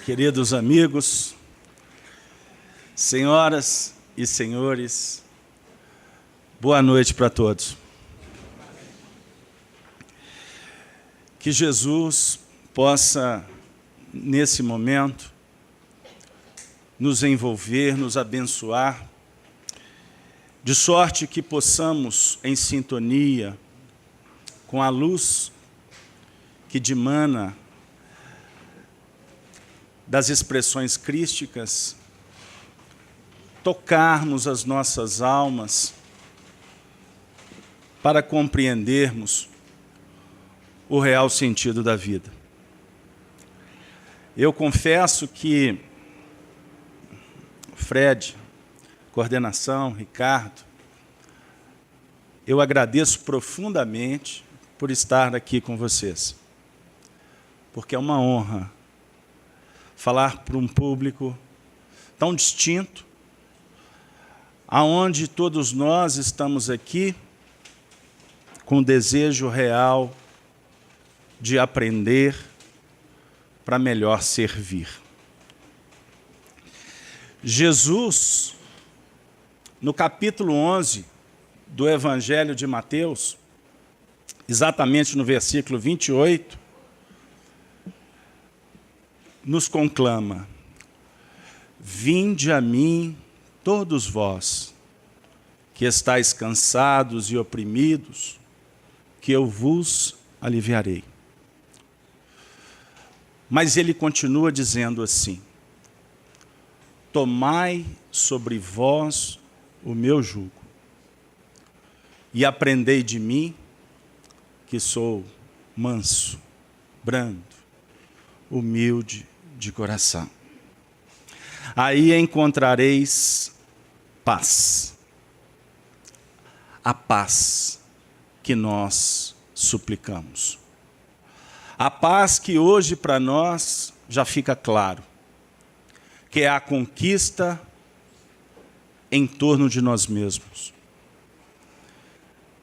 Queridos amigos, senhoras e senhores, boa noite para todos. Que Jesus possa, nesse momento, nos envolver, nos abençoar, de sorte que possamos, em sintonia com a luz que dimana das expressões crísticas, tocarmos as nossas almas para compreendermos o real sentido da vida. Eu confesso que Fred, coordenação, Ricardo, eu agradeço profundamente por estar aqui com vocês, porque é uma honra falar para um público tão distinto, aonde todos nós estamos aqui com o desejo real de aprender para melhor servir. Jesus, no capítulo 11 do Evangelho de Mateus, exatamente no versículo 28, nos conclama: vinde a mim, todos vós, que estáis cansados e oprimidos, que eu vos aliviarei. Mas ele continua dizendo assim: tomai sobre vós o meu jugo, e aprendei de mim, que sou manso, brando, humilde de coração. Aí encontrareis paz. A paz que nós suplicamos. A paz que hoje para nós já fica claro, que é a conquista em torno de nós mesmos,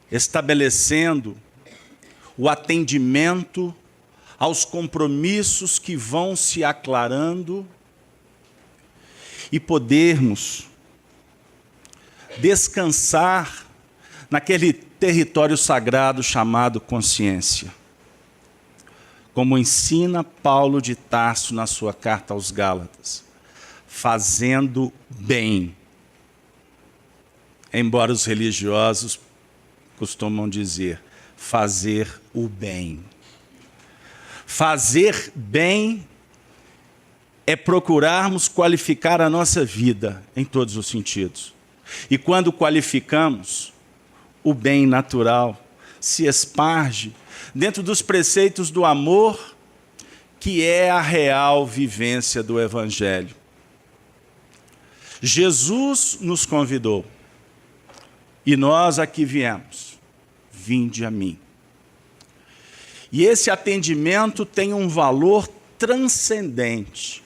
estabelecendo o atendimento aos compromissos que vão se aclarando e podermos descansar naquele território sagrado chamado consciência. Como ensina Paulo de Tarso na sua carta aos Gálatas, fazendo bem. Embora os religiosos costumam dizer, fazer o bem. Fazer bem é procurarmos qualificar a nossa vida em todos os sentidos. E quando qualificamos, o bem natural se esparge dentro dos preceitos do amor, que é a real vivência do Evangelho. Jesus nos convidou, e nós aqui viemos, vinde a mim. E esse atendimento tem um valor transcendente.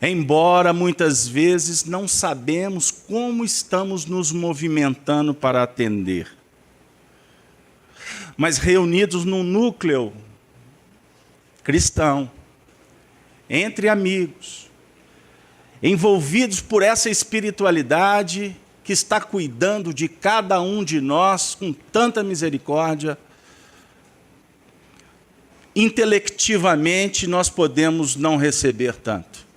Embora muitas vezes não sabemos como estamos nos movimentando para atender. Mas reunidos num núcleo cristão, entre amigos, envolvidos por essa espiritualidade que está cuidando de cada um de nós com tanta misericórdia, intelectivamente nós podemos não receber tanto.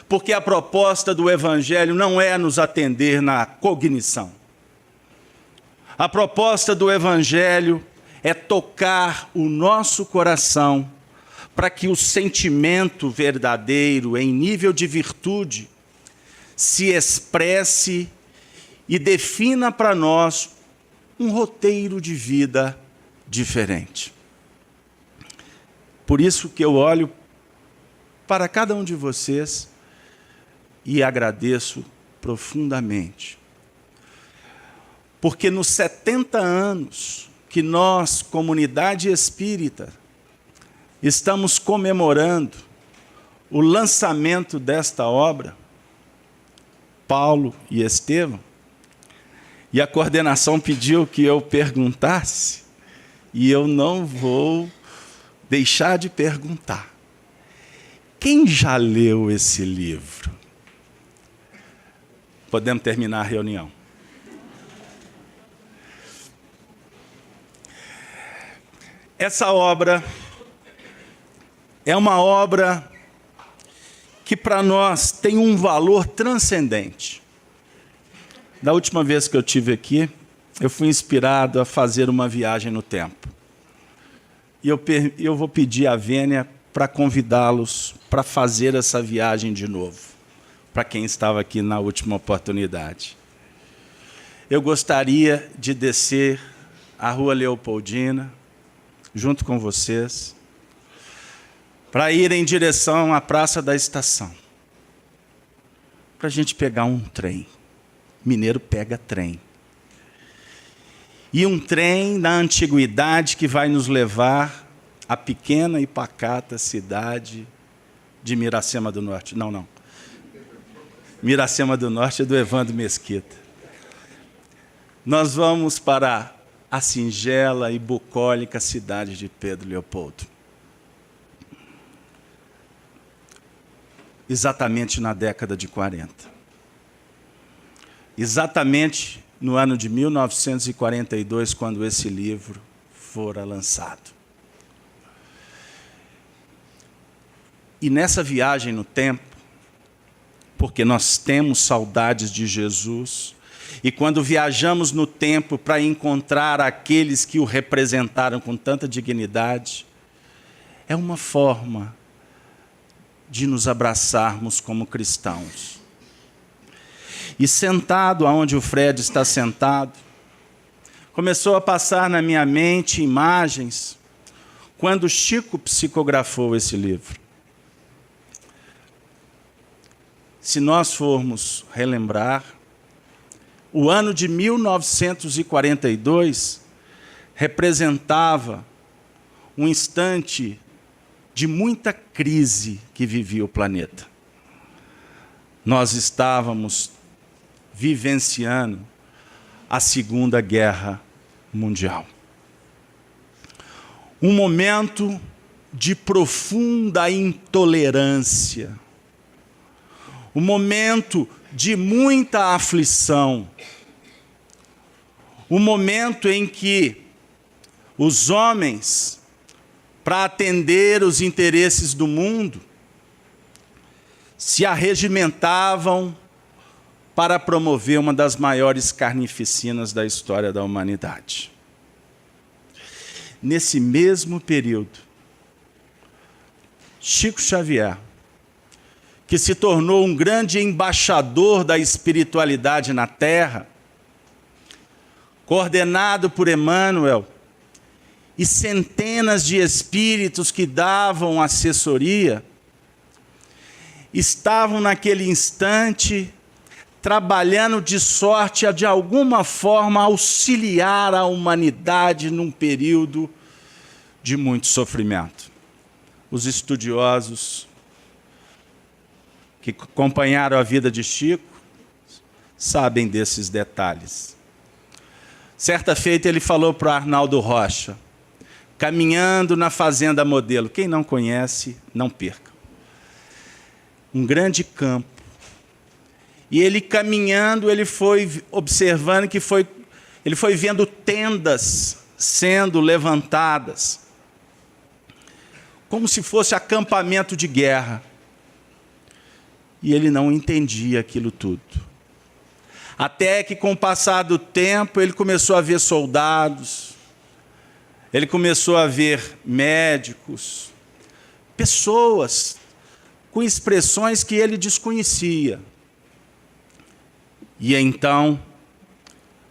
Porque a proposta do Evangelho não é nos atender na cognição. A proposta do Evangelho é tocar o nosso coração para que o sentimento verdadeiro, em nível de virtude, se expresse e defina para nós um roteiro de vida diferente. Por isso que eu olho para cada um de vocês e agradeço profundamente. Porque nos 70 anos que nós, comunidade espírita, estamos comemorando o lançamento desta obra, Paulo e Estevão, e a coordenação pediu que eu perguntasse, e eu não vou deixar de perguntar. Quem já leu esse livro? Podemos terminar a reunião. Essa obra é uma obra que para nós tem um valor transcendente. Da última vez que eu estive aqui, eu fui inspirado a fazer uma viagem no tempo. E eu vou pedir à Vênia para convidá-los para fazer essa viagem de novo, para quem estava aqui na última oportunidade. Eu gostaria de descer a Rua Leopoldina, junto com vocês, para ir em direção à Praça da Estação, para a gente pegar um trem. Mineiro pega trem. E um trem na antiguidade que vai nos levar à pequena e pacata cidade de Miracema do Norte. Não. Miracema do Norte é do Evandro Mesquita. Nós vamos para a singela e bucólica cidade de Pedro Leopoldo. Exatamente na década de 40. Exatamente no ano de 1942, quando esse livro fora lançado. E nessa viagem no tempo, porque nós temos saudades de Jesus, e quando viajamos no tempo para encontrar aqueles que o representaram com tanta dignidade, é uma forma de nos abraçarmos como cristãos. E sentado onde o Fred está sentado, começou a passar na minha mente imagens quando Chico psicografou esse livro. Se nós formos relembrar, o ano de 1942 representava um instante de muita crise que vivia o planeta. Nós estávamos vivenciando a Segunda Guerra Mundial. Um momento de profunda intolerância. Um momento de muita aflição. Um momento em que os homens, para atender os interesses do mundo, se arregimentavam para promover uma das maiores carnificinas da história da humanidade. Nesse mesmo período, Chico Xavier, que se tornou um grande embaixador da espiritualidade na Terra, coordenado por Emmanuel, e centenas de espíritos que davam assessoria, estavam naquele instante trabalhando de sorte a, de alguma forma, auxiliar a humanidade num período de muito sofrimento. Os estudiosos que acompanharam a vida de Chico sabem desses detalhes. Certa feita ele falou para Arnaldo Rocha, caminhando na Fazenda Modelo. Quem não conhece, não perca. Um grande campo. E ele caminhando, ele foi observando que ele foi vendo tendas sendo levantadas, como se fosse acampamento de guerra. E ele não entendia aquilo tudo. Até que, com o passar do tempo, ele começou a ver soldados, ele começou a ver médicos, pessoas com expressões que ele desconhecia. E então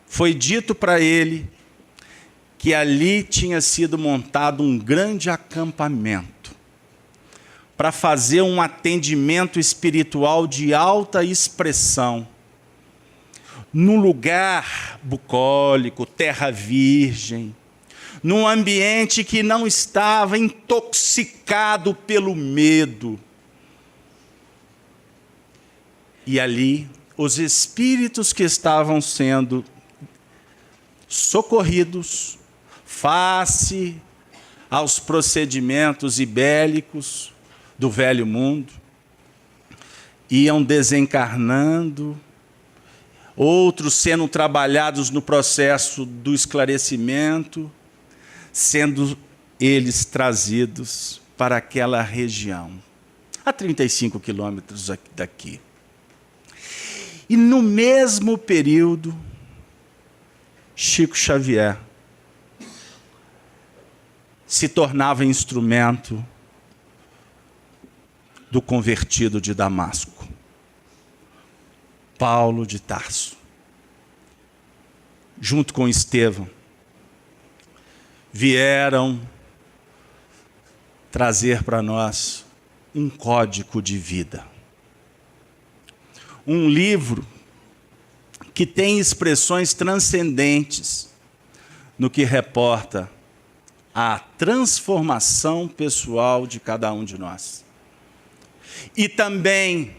foi dito para ele que ali tinha sido montado um grande acampamento para fazer um atendimento espiritual de alta expressão, num lugar bucólico, terra virgem, num ambiente que não estava intoxicado pelo medo. E ali, os espíritos que estavam sendo socorridos face aos procedimentos ibélicos do velho mundo, iam desencarnando, outros sendo trabalhados no processo do esclarecimento, sendo eles trazidos para aquela região, a 35 quilômetros daqui. E no mesmo período, Chico Xavier se tornava instrumento do convertido de Damasco, Paulo de Tarso. Junto com Estevão, vieram trazer para nós um código de vida. Um livro que tem expressões transcendentes no que reporta a transformação pessoal de cada um de nós. E também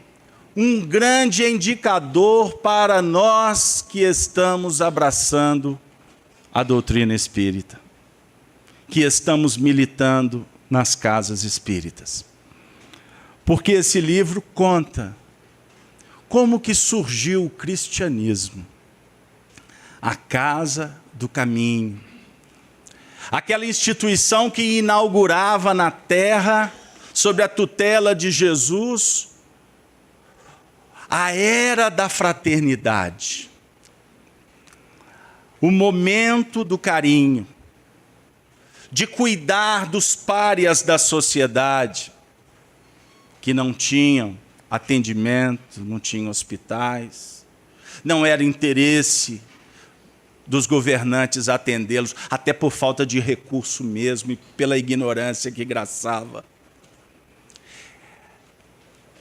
um grande indicador para nós que estamos abraçando a doutrina espírita, que estamos militando nas casas espíritas. Porque esse livro conta como que surgiu o cristianismo, a Casa do Caminho, aquela instituição que inaugurava na terra, sob a tutela de Jesus, a era da fraternidade, o momento do carinho, de cuidar dos párias da sociedade, que não tinham atendimento, não tinham hospitais, não era interesse dos governantes atendê-los, até por falta de recurso mesmo e pela ignorância que graçava.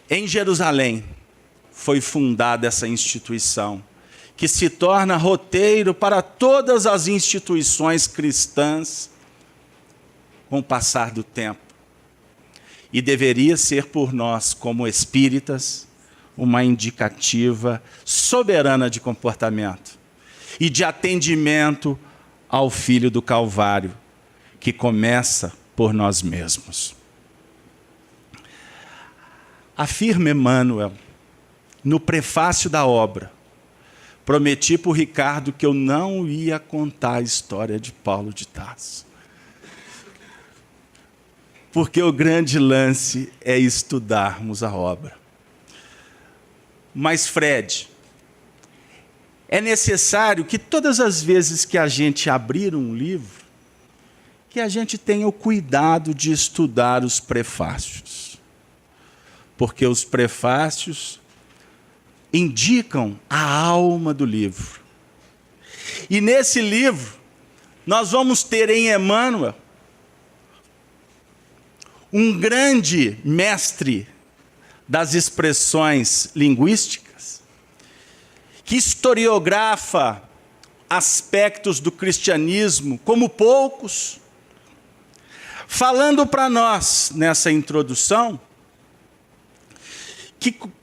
Em Jerusalém foi fundada essa instituição, que se torna roteiro para todas as instituições cristãs com o passar do tempo. E deveria ser por nós, como espíritas, uma indicativa soberana de comportamento e de atendimento ao Filho do Calvário, que começa por nós mesmos. Afirma Emmanuel, no prefácio da obra, prometi para o Ricardo que eu não ia contar a história de Paulo de Tarso. Porque o grande lance é estudarmos a obra. Mas, Fred, é necessário que todas as vezes que a gente abrir um livro, que a gente tenha o cuidado de estudar os prefácios. Porque os prefácios indicam a alma do livro. E nesse livro, nós vamos ter em Emmanuel um grande mestre das expressões linguísticas, que historiografa aspectos do cristianismo como poucos, falando para nós, nessa introdução,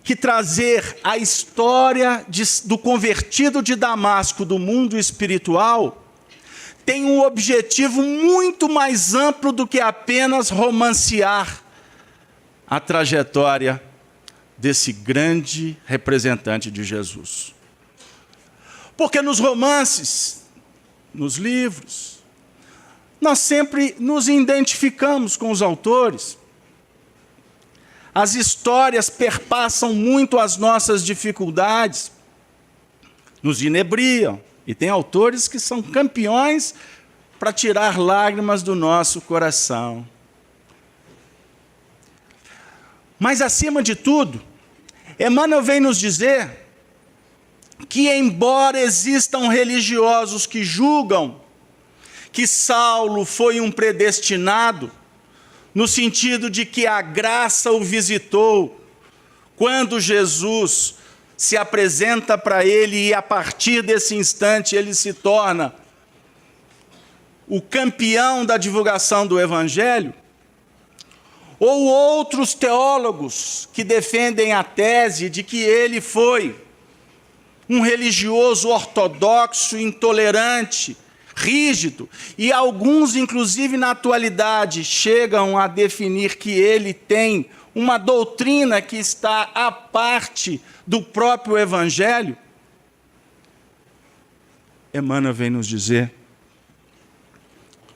que trazer a história do convertido de Damasco do mundo espiritual tem um objetivo muito mais amplo do que apenas romancear a trajetória desse grande representante de Jesus. Porque nos romances, nos livros, nós sempre nos identificamos com os autores. As histórias perpassam muito as nossas dificuldades, nos inebriam. E tem autores que são campeões para tirar lágrimas do nosso coração. Mas, acima de tudo, Emmanuel vem nos dizer que, embora existam religiosos que julgam que Saulo foi um predestinado, no sentido de que a graça o visitou quando Jesus se apresenta para ele e a partir desse instante ele se torna o campeão da divulgação do Evangelho, ou outros teólogos que defendem a tese de que ele foi um religioso ortodoxo, intolerante, rígido, e alguns, inclusive na atualidade, chegam a definir que ele tem uma doutrina que está à parte do próprio Evangelho, Emmanuel vem nos dizer,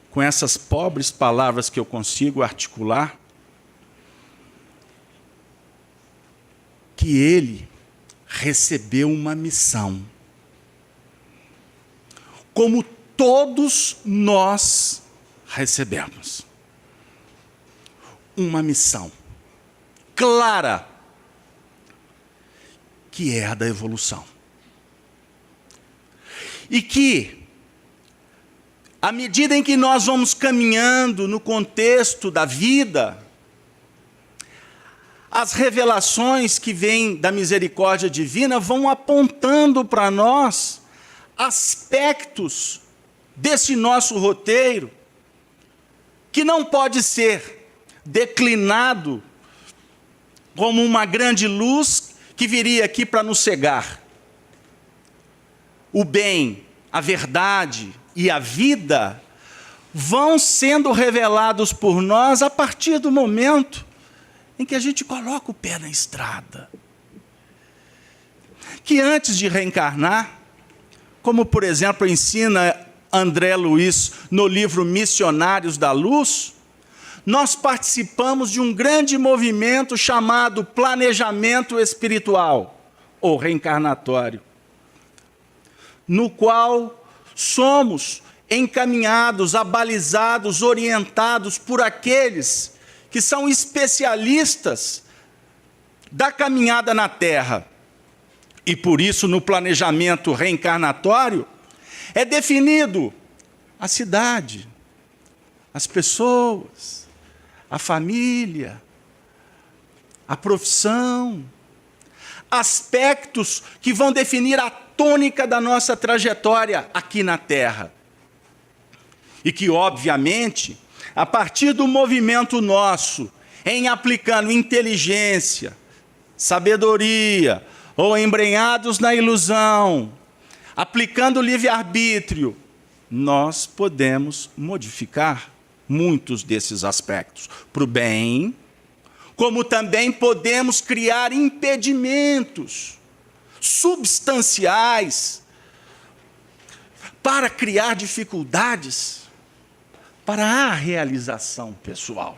com essas pobres palavras que eu consigo articular, que ele recebeu uma missão, como todos nós recebemos. Uma missão clara, que é a da evolução. E que, à medida em que nós vamos caminhando no contexto da vida, as revelações que vêm da misericórdia divina vão apontando para nós aspectos desse nosso roteiro que não pode ser declinado como uma grande luz que viria aqui para nos cegar. O bem, a verdade e a vida vão sendo revelados por nós a partir do momento em que a gente coloca o pé na estrada. Que antes de reencarnar, como por exemplo ensina André Luiz no livro Missionários da Luz, nós participamos de um grande movimento chamado planejamento espiritual, ou reencarnatório, no qual somos encaminhados, abalizados, orientados por aqueles que são especialistas da caminhada na Terra. E por isso, no planejamento reencarnatório, é definido a cidade, as pessoas, a família, a profissão, aspectos que vão definir a tônica da nossa trajetória aqui na Terra. E que, obviamente, a partir do movimento nosso, em aplicando inteligência, sabedoria, ou embrenhados na ilusão, aplicando o livre-arbítrio, nós podemos modificar muitos desses aspectos para o bem, como também podemos criar impedimentos substanciais para criar dificuldades para a realização pessoal.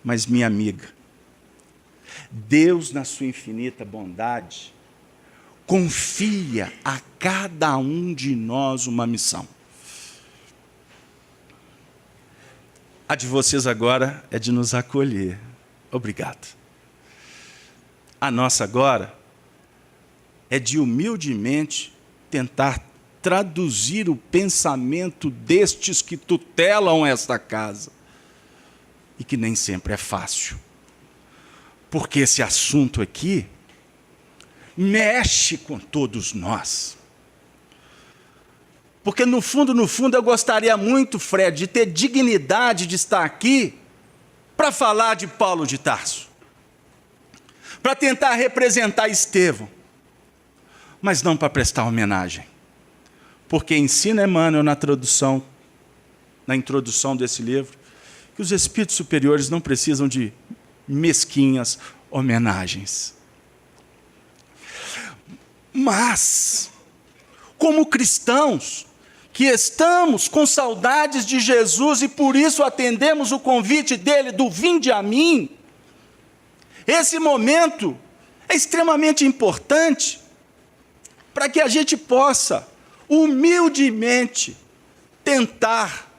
Mas, minha amiga, Deus, na sua infinita bondade, confia a cada um de nós uma missão. A de vocês agora é de nos acolher. Obrigado. A nossa agora é de humildemente tentar traduzir o pensamento destes que tutelam esta casa. E que nem sempre é fácil. Porque esse assunto aqui mexe com todos nós. Porque no fundo, eu gostaria muito, Fred, de ter dignidade de estar aqui para falar de Paulo de Tarso. Para tentar representar Estevão. Mas não para prestar homenagem. Porque ensina Emmanuel na introdução desse livro, que os espíritos superiores não precisam de mesquinhas homenagens. Mas, como cristãos, que estamos com saudades de Jesus e por isso atendemos o convite dele do vinde a mim, esse momento é extremamente importante para que a gente possa humildemente tentar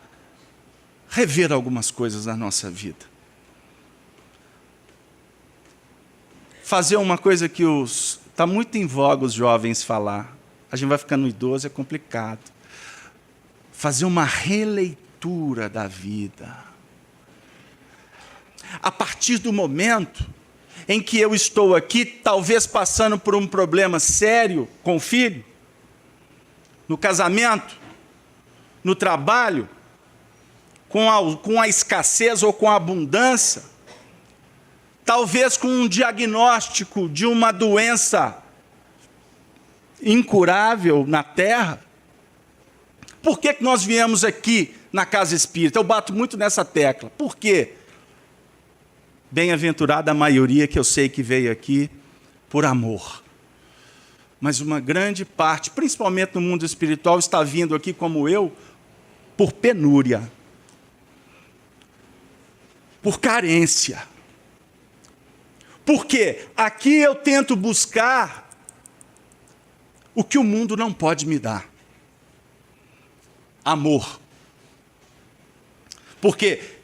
rever algumas coisas na nossa vida. Fazer uma coisa que está muito em voga os jovens falar. A gente vai ficando idoso, é complicado. Fazer uma releitura da vida. A partir do momento em que eu estou aqui, talvez passando por um problema sério com o filho, no casamento, no trabalho, com a escassez ou com a abundância, talvez com um diagnóstico de uma doença incurável na Terra. Por que nós viemos aqui na Casa Espírita? Eu bato muito nessa tecla. Por quê? Bem-aventurada a maioria que eu sei que veio aqui por amor. Mas uma grande parte, principalmente no mundo espiritual, está vindo aqui como eu, por penúria, por carência. Porque aqui eu tento buscar o que o mundo não pode me dar. Amor. Porque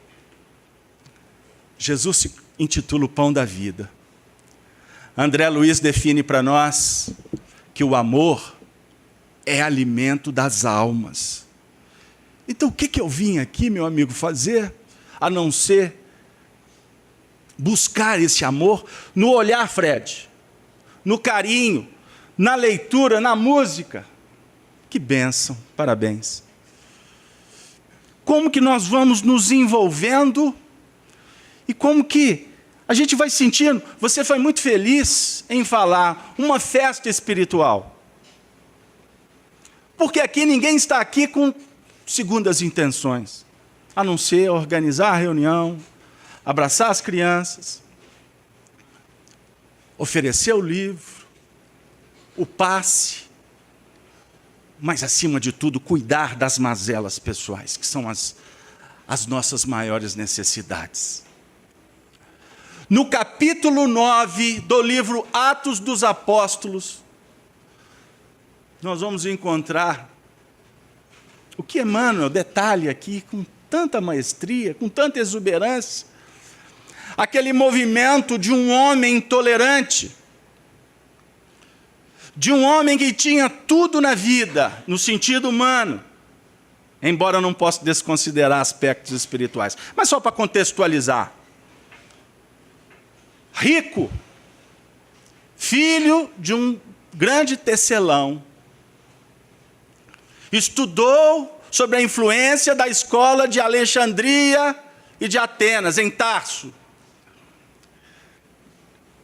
Jesus se intitula o pão da vida. André Luiz define para nós que o amor é alimento das almas. Então o que eu vim aqui, meu amigo, fazer, a não ser buscar esse amor no olhar, Fred, no carinho, na leitura, na música. Que bênção, parabéns. Como que nós vamos nos envolvendo e como que a gente vai sentindo. Você foi muito feliz em falar uma festa espiritual. Porque aqui ninguém está aqui com segundas intenções, a não ser organizar a reunião, abraçar as crianças, oferecer o livro, o passe, mas, acima de tudo, cuidar das mazelas pessoais, que são as nossas maiores necessidades. No capítulo 9 do livro Atos dos Apóstolos, nós vamos encontrar o que Emmanuel detalha aqui com tanta maestria, com tanta exuberância, aquele movimento de um homem intolerante, de um homem que tinha tudo na vida, no sentido humano, embora eu não possa desconsiderar aspectos espirituais, mas só para contextualizar. Rico, filho de um grande tecelão, estudou sobre a influência da escola de Alexandria e de Atenas, em Tarso.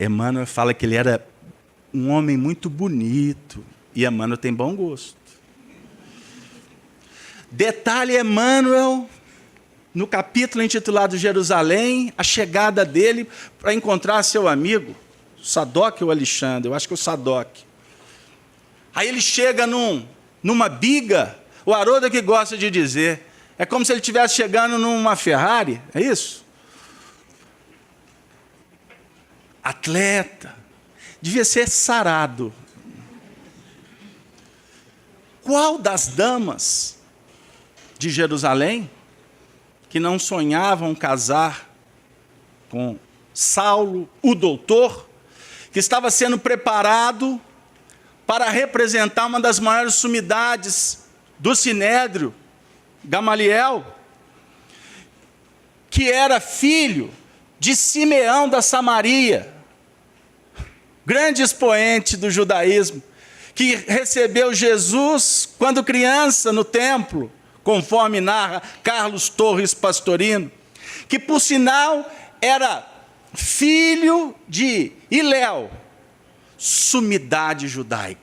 Emmanuel fala que ele era um homem muito bonito, e Emmanuel tem bom gosto. Detalhe, Emmanuel, no capítulo intitulado Jerusalém, a chegada dele para encontrar seu amigo, Sadoc ou Alexandre, eu acho que é o Sadoc. Aí ele chega numa biga, o Haroldo que gosta de dizer, é como se ele estivesse chegando numa Ferrari, é isso? Atleta, devia ser sarado. Qual das damas de Jerusalém que não sonhavam casar com Saulo, o doutor, que estava sendo preparado para representar uma das maiores sumidades do Sinédrio, Gamaliel, que era filho de Simeão da Samaria, grande expoente do judaísmo, que recebeu Jesus quando criança no templo, conforme narra Carlos Torres Pastorino, que por sinal era filho de Iléu, sumidade judaica.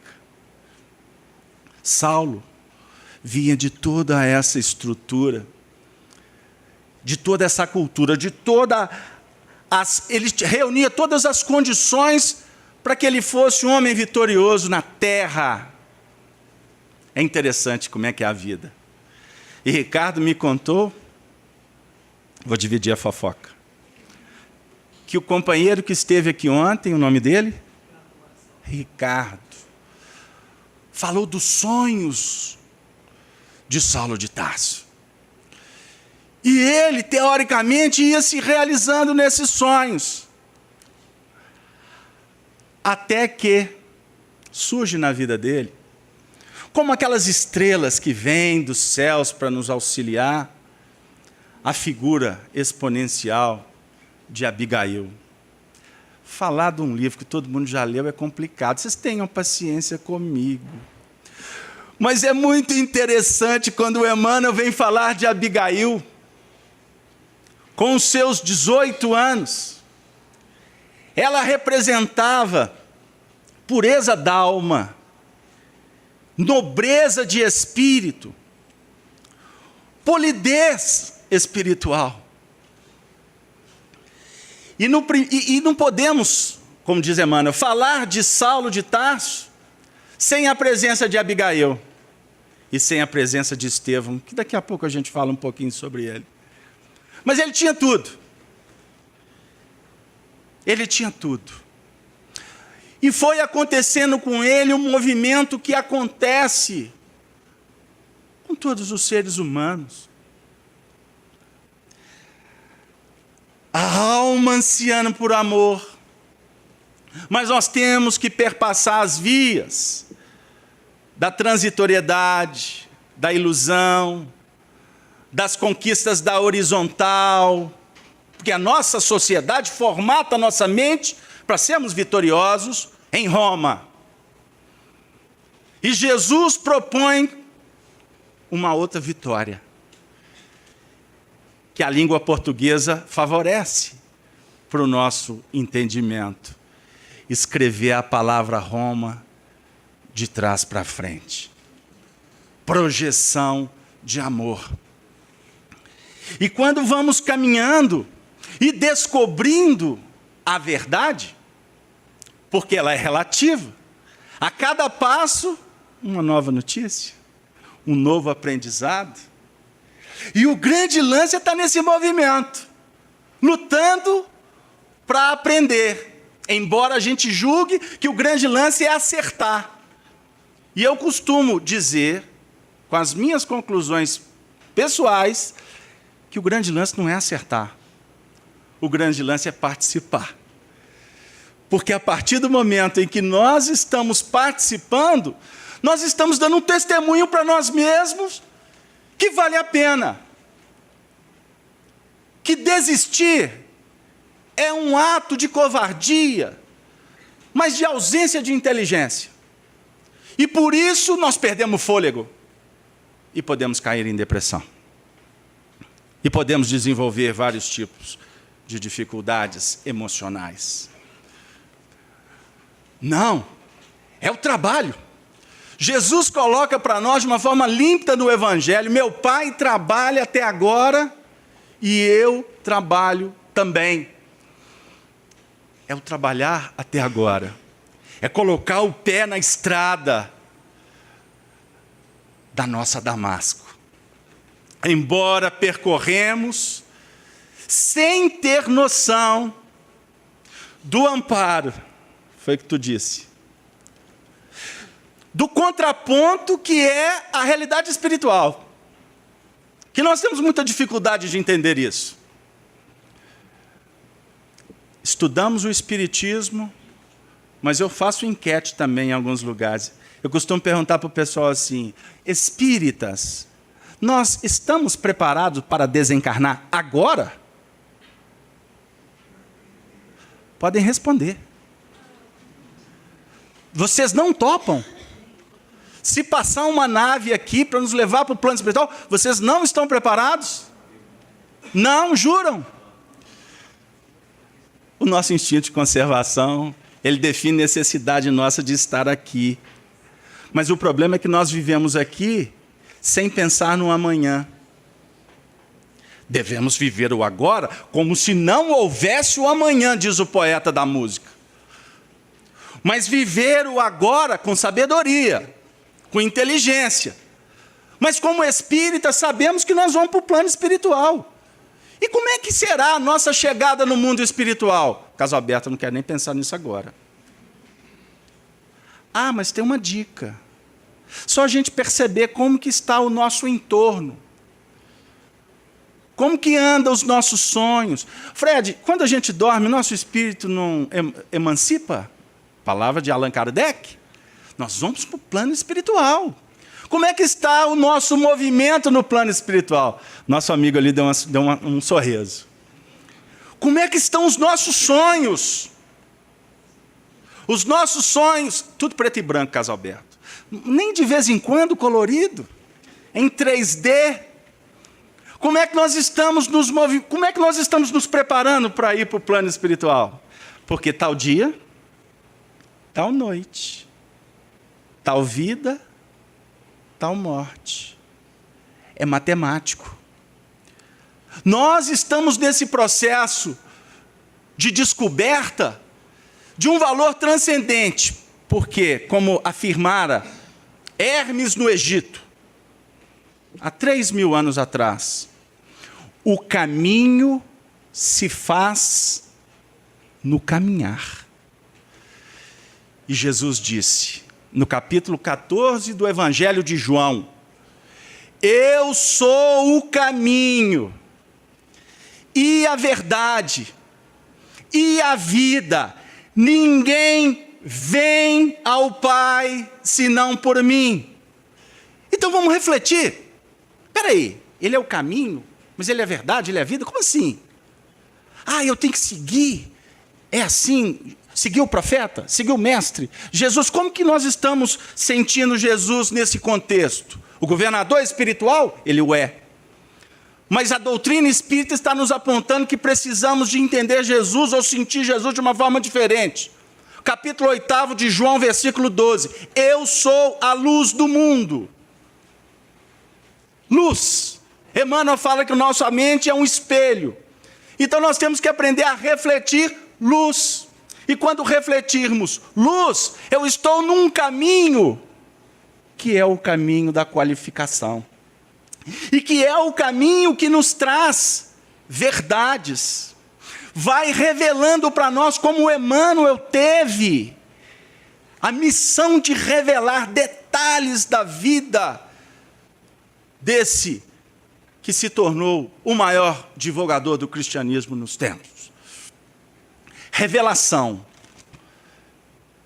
Saulo vinha de toda essa estrutura, de toda essa cultura, ele reunia todas as condições para que ele fosse um homem vitorioso na terra. É interessante como é que é a vida. E Ricardo me contou, vou dividir a fofoca, que o companheiro que esteve aqui ontem, o nome dele? Ricardo. Falou dos sonhos de Saulo de Tarso. E ele, teoricamente, ia se realizando nesses sonhos. Até que surge na vida dele, como aquelas estrelas que vêm dos céus para nos auxiliar, a figura exponencial de Abigail. Falar de um livro que todo mundo já leu é complicado. Vocês tenham paciência comigo. Mas é muito interessante quando o Emmanuel vem falar de Abigail, com os seus 18 anos. Ela representava pureza d'alma, nobreza de espírito, polidez espiritual. E não podemos, como diz Emmanuel, falar de Saulo de Tarso sem a presença de Abigail e sem a presença de Estevão, que daqui a pouco a gente fala um pouquinho sobre ele. Mas ele tinha tudo. Ele tinha tudo. E foi acontecendo com ele um movimento que acontece com todos os seres humanos. A alma ansiando por amor. Mas nós temos que perpassar as vias da transitoriedade, da ilusão, das conquistas da horizontal, porque a nossa sociedade formata a nossa mente para sermos vitoriosos em Roma. E Jesus propõe uma outra vitória, que a língua portuguesa favorece para o nosso entendimento. Escrever a palavra Roma de trás para frente. Projeção de amor. E quando vamos caminhando e descobrindo a verdade, porque ela é relativa, a cada passo, uma nova notícia, um novo aprendizado. E o grande lance está nesse movimento, lutando para aprender. Embora a gente julgue que o grande lance é acertar. E eu costumo dizer, com as minhas conclusões pessoais, que o grande lance não é acertar. O grande lance é participar. Porque a partir do momento em que nós estamos participando, nós estamos dando um testemunho para nós mesmos que vale a pena. Que desistir é um ato de covardia, mas de ausência de inteligência. E por isso nós perdemos fôlego e podemos cair em depressão. E podemos desenvolver vários tipos de dificuldades emocionais. Não, é o trabalho. Jesus coloca para nós de uma forma límpida no Evangelho: meu Pai trabalha até agora e eu trabalho também. É o trabalhar até agora. É colocar o pé na estrada da nossa Damasco. Embora percorremos sem ter noção do amparo, foi o que tu disse, do contraponto que é a realidade espiritual, que nós temos muita dificuldade de entender isso. Estudamos o Espiritismo, mas eu faço enquete também em alguns lugares. Eu costumo perguntar para o pessoal assim: espíritas, nós estamos preparados para desencarnar agora? Podem responder. Vocês não topam? Se passar uma nave aqui para nos levar para o plano espiritual, vocês não estão preparados? Não, juram? O nosso instinto de conservação, ele define a necessidade nossa de estar aqui. Mas o problema é que nós vivemos aqui sem pensar no amanhã. Devemos viver o agora como se não houvesse o amanhã, diz o poeta da música. Mas viver o agora com sabedoria, com inteligência. Mas como espíritas sabemos que nós vamos para o plano espiritual. E como é que será a nossa chegada no mundo espiritual? Caso aberto, eu não quero nem pensar nisso agora. Ah, mas tem uma dica. Só a gente perceber como que está o nosso entorno. Como que andam os nossos sonhos. Fred, quando a gente dorme, nosso espírito não emancipa? Palavra de Allan Kardec. Nós vamos para o plano espiritual. Como é que está o nosso movimento no plano espiritual? Nosso amigo ali deu um sorriso. Como é que estão os nossos sonhos? Os nossos sonhos, tudo preto e branco, Casalberto. Nem de vez em quando colorido, em 3D. Como é que nós estamos nos preparando para ir para o plano espiritual? Porque tal dia, tal noite, tal vida, tal morte. É matemático. Nós estamos nesse processo de descoberta de um valor transcendente, porque, como afirmara Hermes no Egito, há 3.000 anos atrás, o caminho se faz no caminhar. E Jesus disse, no capítulo 14 do Evangelho de João, eu sou o caminho, e a verdade, e a vida. Ninguém vem ao Pai senão por mim. Então vamos refletir. Espera aí, ele é o caminho, mas ele é a verdade, ele é a vida? Como assim? Eu tenho que seguir. É assim, seguir o profeta, seguir o mestre. Jesus, como que nós estamos sentindo Jesus nesse contexto? O governador espiritual, ele o é. Mas a doutrina espírita está nos apontando que precisamos de entender Jesus ou sentir Jesus de uma forma diferente. Capítulo 8 de João, versículo 12. Eu sou a luz do mundo. Luz. Emmanuel fala que nossa mente é um espelho. Então nós temos que aprender a refletir luz. E quando refletirmos luz, eu estou num caminho que é o caminho da qualificação. E que é o caminho que nos traz verdades. Vai revelando para nós, como Emmanuel teve a missão de revelar detalhes da vida desse que se tornou o maior divulgador do cristianismo nos tempos. Revelação.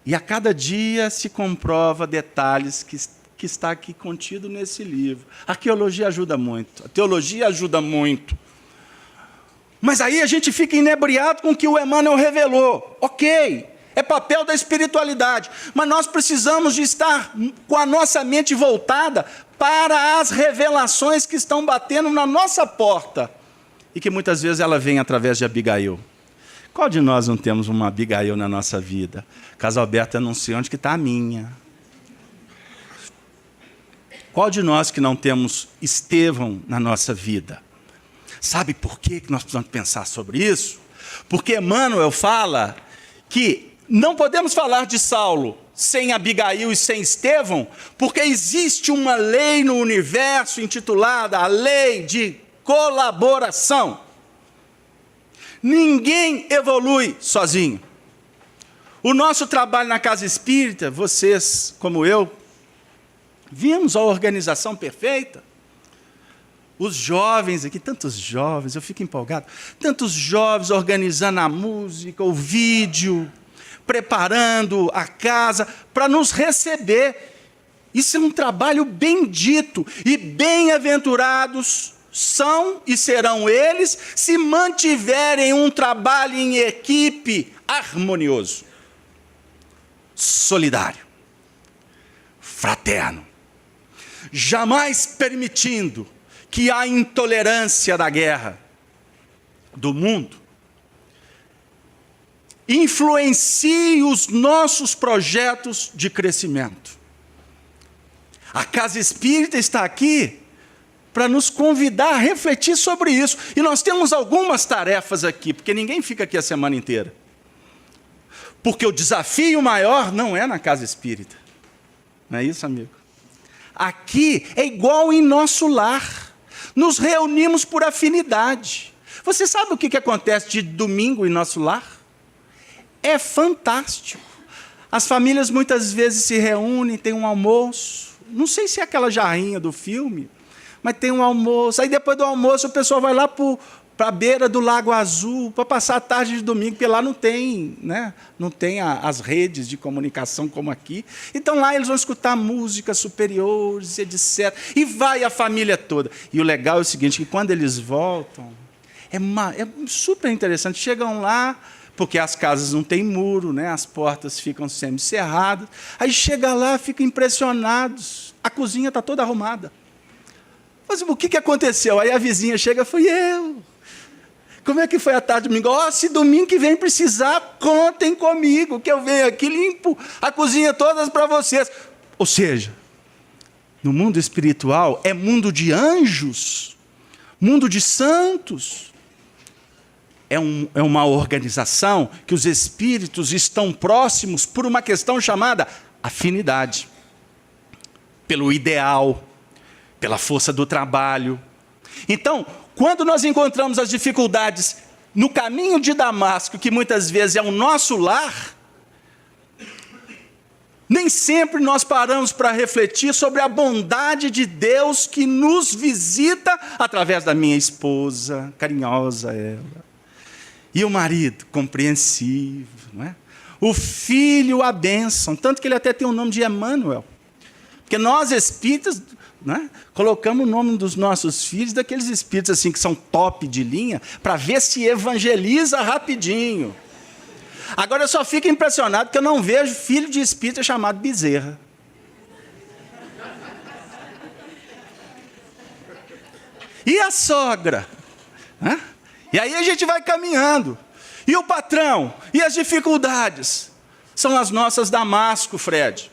E a cada dia se comprova detalhes que está aqui contido nesse livro. A arqueologia ajuda muito, a teologia ajuda muito. Mas aí a gente fica inebriado com o que o Emmanuel revelou. Ok, é papel da espiritualidade, mas nós precisamos de estar com a nossa mente voltada para as revelações que estão batendo na nossa porta, e que muitas vezes ela vem através de Abigail. Qual de nós não temos uma Abigail na nossa vida? Caso Alberto anunciou onde que está a minha. Qual de nós que não temos Estevão na nossa vida? Sabe por que nós precisamos pensar sobre isso? Porque Emmanuel fala que não podemos falar de Saulo sem Abigail e sem Estevão, porque existe uma lei no universo intitulada a lei de colaboração. Ninguém evolui sozinho. O nosso trabalho na Casa Espírita, vocês, como eu, vimos a organização perfeita. Os jovens aqui, tantos jovens, eu fico empolgado. Tantos jovens organizando a música, o vídeo, preparando a casa para nos receber. Isso é um trabalho bendito, e bem-aventurados são e serão eles se mantiverem um trabalho em equipe harmonioso, solidário, fraterno, jamais permitindo que a intolerância da guerra do mundo influencie os nossos projetos de crescimento. A Casa Espírita está aqui para nos convidar a refletir sobre isso. E nós temos algumas tarefas aqui, porque ninguém fica aqui a semana inteira. Porque o desafio maior não é na Casa Espírita. Não é isso, amigo? Aqui é igual em nosso lar. Nos reunimos por afinidade. Você sabe o que acontece de domingo em nosso lar? É fantástico. As famílias muitas vezes se reúnem, tem um almoço. Não sei se é aquela jarrinha do filme, mas tem um almoço. Aí depois do almoço o pessoal vai lá para a beira do Lago Azul para passar a tarde de domingo, porque lá não tem, né? Não tem as redes de comunicação como aqui. Então lá eles vão escutar músicas superiores, etc. E vai a família toda. E o legal é o seguinte, que quando eles voltam, é super interessante. Chegam lá, porque as casas não têm muro, né? As portas ficam semi-cerradas. Aí chega lá, ficam impressionados. A cozinha está toda arrumada. Mas o que aconteceu? Aí a vizinha chega, fui eu. Como é que foi a tarde de domingo? Se domingo que vem precisar, contem comigo, que eu venho aqui, limpo a cozinha toda para vocês. Ou seja, no mundo espiritual é mundo de anjos, mundo de santos. é uma organização que os espíritos estão próximos por uma questão chamada afinidade. Pelo ideal, pela força do trabalho. Então, quando nós encontramos as dificuldades no caminho de Damasco, que muitas vezes é o nosso lar, nem sempre nós paramos para refletir sobre a bondade de Deus que nos visita através da minha esposa, carinhosa ela, e o marido, compreensivo, não é? O filho, a bênção, tanto que ele até tem o nome de Emmanuel, porque nós espíritas, né, colocamos o nome dos nossos filhos daqueles espíritos assim que são top de linha, para ver se evangeliza rapidinho. Agora eu só fico impressionado que eu não vejo filho de espírita chamado Bezerra. E a sogra? Hã? E aí a gente vai caminhando. E o patrão? E as dificuldades? São as nossas Damasco, Fred.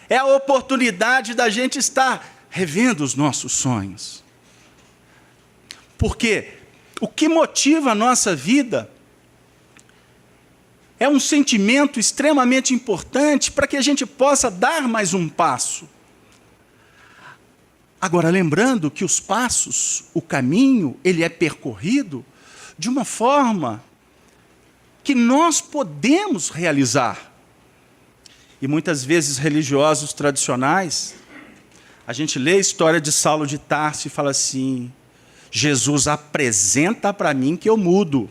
É a oportunidade da gente estar revendo os nossos sonhos. Porque o que motiva a nossa vida é um sentimento extremamente importante para que a gente possa dar mais um passo. Agora, lembrando que os passos, o caminho, ele é percorrido de uma forma que nós podemos realizar. E muitas vezes religiosos tradicionais, a gente lê a história de Saulo de Tarso e fala assim: Jesus apresenta para mim que eu mudo.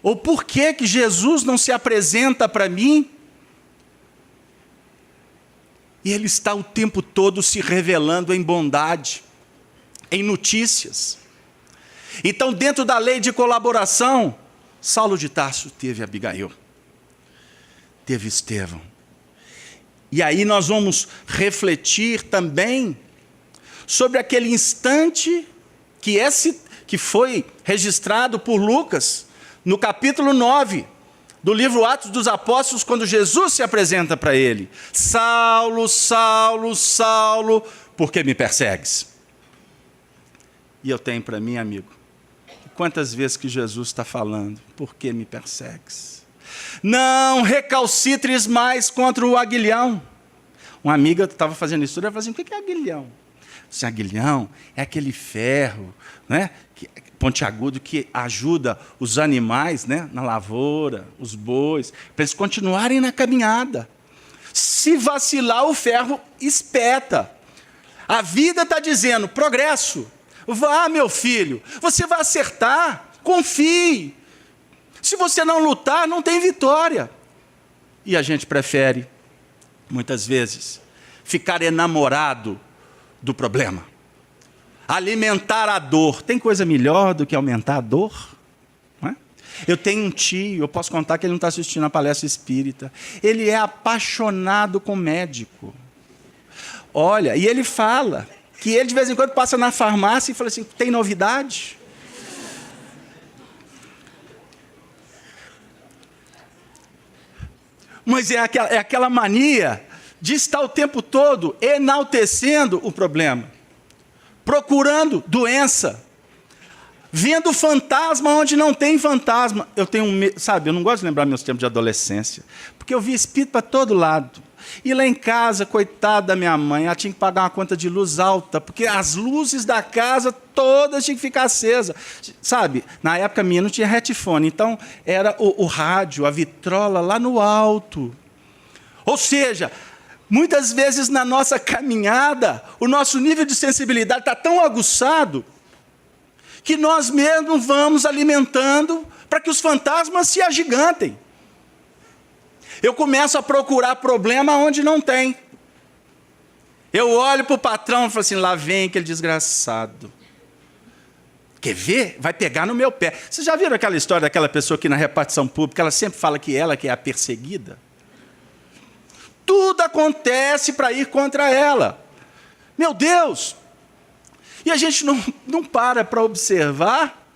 Ou por que Jesus não se apresenta para mim? E ele está o tempo todo se revelando em bondade, em notícias. Então, dentro da lei de colaboração, Saulo de Tarso teve Abigail, teve Estevão. E aí nós vamos refletir também sobre aquele instante que foi registrado por Lucas, no capítulo 9 do livro Atos dos Apóstolos, quando Jesus se apresenta para ele: Saulo, Saulo, Saulo, por que me persegues? E eu tenho para mim, amigo, quantas vezes que Jesus está falando: por que me persegues? Não recalcitres mais contra o aguilhão. Uma amiga estava fazendo estudo, ela falou assim: o que é aguilhão? Esse aguilhão é aquele ferro, né, pontiagudo, que ajuda os animais, né, na lavoura, os bois, para eles continuarem na caminhada. Se vacilar, o ferro espeta. A vida está dizendo: progresso. Vá, meu filho, você vai acertar, confie. Se você não lutar, não tem vitória. E a gente prefere, muitas vezes, ficar enamorado do problema. Alimentar a dor. Tem coisa melhor do que aumentar a dor? Não é? Eu tenho um tio, eu posso contar que ele não está assistindo a palestra espírita. Ele é apaixonado com médico. Olha, e ele fala que ele de vez em quando passa na farmácia e fala assim: tem novidade? Mas é aquela mania de estar o tempo todo enaltecendo o problema, procurando doença, vendo fantasma onde não tem fantasma. Eu não gosto de lembrar meus tempos de adolescência, porque eu vi espírito para todo lado. E lá em casa, coitada da minha mãe, ela tinha que pagar uma conta de luz alta, porque as luzes da casa todas tinham que ficar acesas. Sabe, na época minha não tinha headphone, então era o rádio, a vitrola lá no alto. Ou seja, muitas vezes na nossa caminhada, o nosso nível de sensibilidade está tão aguçado que nós mesmos vamos alimentando para que os fantasmas se agigantem. Eu começo a procurar problema onde não tem. Eu olho para o patrão e falo assim: lá vem aquele desgraçado. Quer ver? Vai pegar no meu pé. Vocês já viram aquela história daquela pessoa que na repartição pública, ela sempre fala que ela que é a perseguida? Tudo acontece para ir contra ela. Meu Deus! E a gente não para observar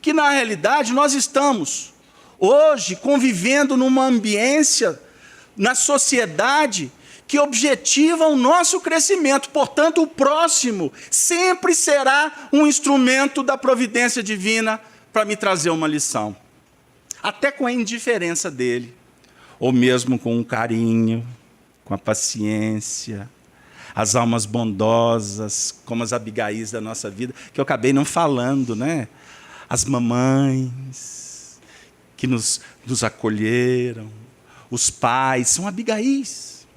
que, na realidade, nós estamos hoje convivendo numa ambiência, na sociedade, que objetivam o nosso crescimento. Portanto, o próximo sempre será um instrumento da providência divina para me trazer uma lição. Até com a indiferença dele, ou mesmo com o carinho, com a paciência, as almas bondosas, como as Abigaís da nossa vida, que eu acabei não falando, né? As mamães que nos acolheram, os pais, são Abigaís,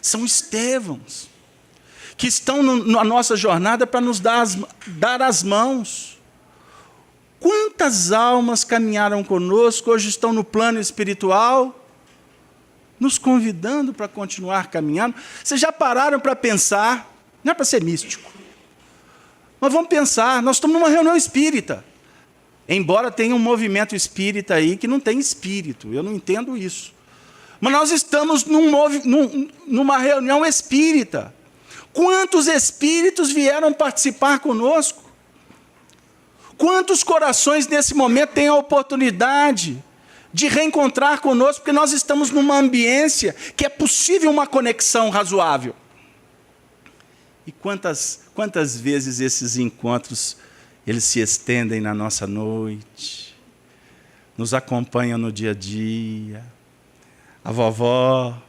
são Estevãos, que estão na nossa jornada para nos dar as mãos. Quantas almas caminharam conosco, hoje estão no plano espiritual, nos convidando para continuar caminhando. Vocês já pararam para pensar, não é para ser místico, mas vamos pensar, nós estamos numa reunião espírita, embora tenha um movimento espírita aí que não tem espírito, eu não entendo isso. Mas nós estamos numa reunião espírita. Quantos espíritos vieram participar conosco? Quantos corações nesse momento têm a oportunidade de reencontrar conosco, porque nós estamos numa ambiência que é possível uma conexão razoável. E quantas vezes esses encontros eles se estendem na nossa noite, nos acompanham no dia a dia, a vovó,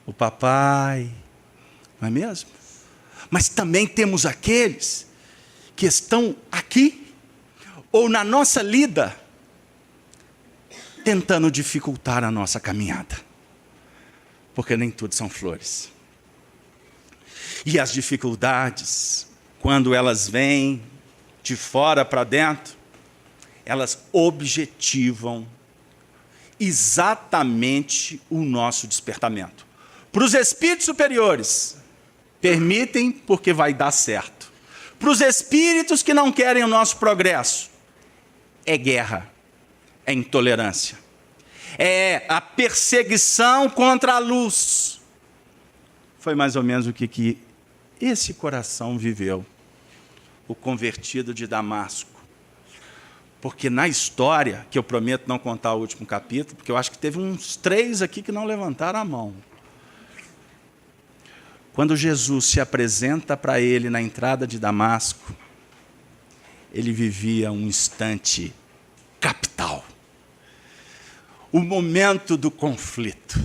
o papai, não é mesmo? Mas também temos aqueles que estão aqui, ou na nossa lida, tentando dificultar a nossa caminhada. Porque nem tudo são flores. E as dificuldades, quando elas vêm de fora para dentro, elas objetivam exatamente o nosso despertamento. Para os espíritos superiores, permitem porque vai dar certo. Para os espíritos que não querem o nosso progresso, é guerra, é intolerância, é a perseguição contra a luz. Foi mais ou menos o que esse coração viveu, o convertido de Damasco. Porque na história, que eu prometo não contar o último capítulo, porque eu acho que teve uns 3 aqui que não levantaram a mão. Quando Jesus se apresenta para ele na entrada de Damasco, ele vivia um instante capital. O momento do conflito.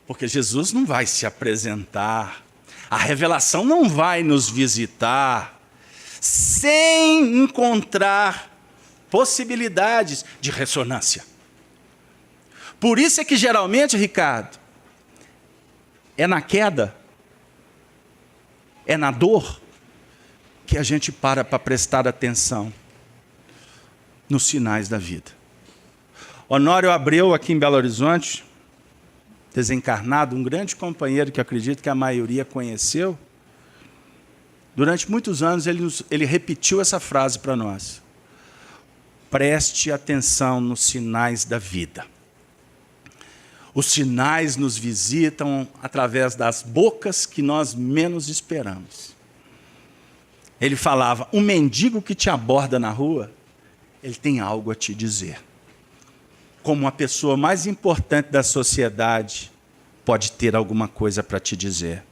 Porque Jesus não vai se apresentar, a revelação não vai nos visitar, sem encontrar possibilidades de ressonância. Por isso é que geralmente, Ricardo, é na queda, é na dor, que a gente para prestar atenção nos sinais da vida. Honório Abreu, aqui em Belo Horizonte, desencarnado, um grande companheiro que eu acredito que a maioria conheceu, durante muitos anos ele repetiu essa frase para nós: preste atenção nos sinais da vida. Os sinais nos visitam através das bocas que nós menos esperamos. Ele falava, um mendigo que te aborda na rua, ele tem algo a te dizer. Como a pessoa mais importante da sociedade pode ter alguma coisa para te dizer.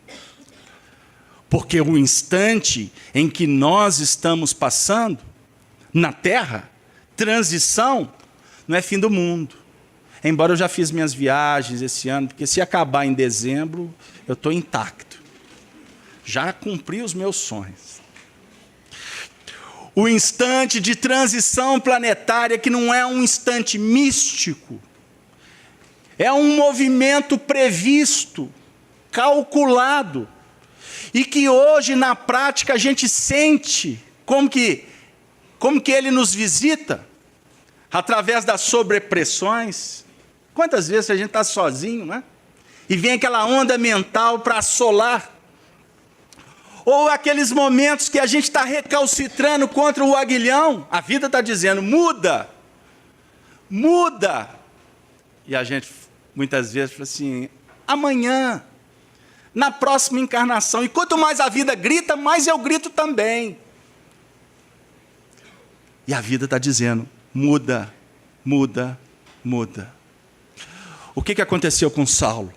Porque o instante em que nós estamos passando, na Terra, transição, não é fim do mundo. Embora eu já fiz minhas viagens esse ano, porque se acabar em dezembro, eu estou intacto. Já cumpri os meus sonhos. O instante de transição planetária, que não é um instante místico, é um movimento previsto, calculado, e que hoje, na prática, a gente sente como que ele nos visita, através das sobrepressões. Quantas vezes a gente está sozinho, né? E vem aquela onda mental para assolar. Ou aqueles momentos que a gente está recalcitrando contra o aguilhão, a vida está dizendo, muda, muda. E a gente, muitas vezes, fala assim, amanhã, na próxima encarnação. E quanto mais a vida grita, mais eu grito também. E a vida está dizendo, muda, muda, muda. O que aconteceu com Saulo?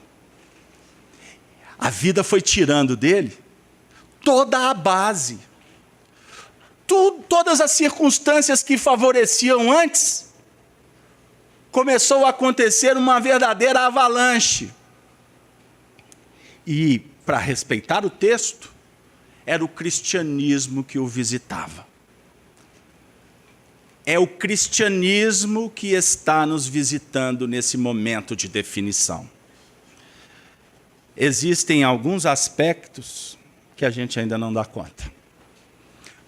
A vida foi tirando dele toda a base. Todas as circunstâncias que favoreciam antes, começou a acontecer uma verdadeira avalanche. E, para respeitar o texto, era o cristianismo que o visitava. É o cristianismo que está nos visitando nesse momento de definição. Existem alguns aspectos que a gente ainda não dá conta.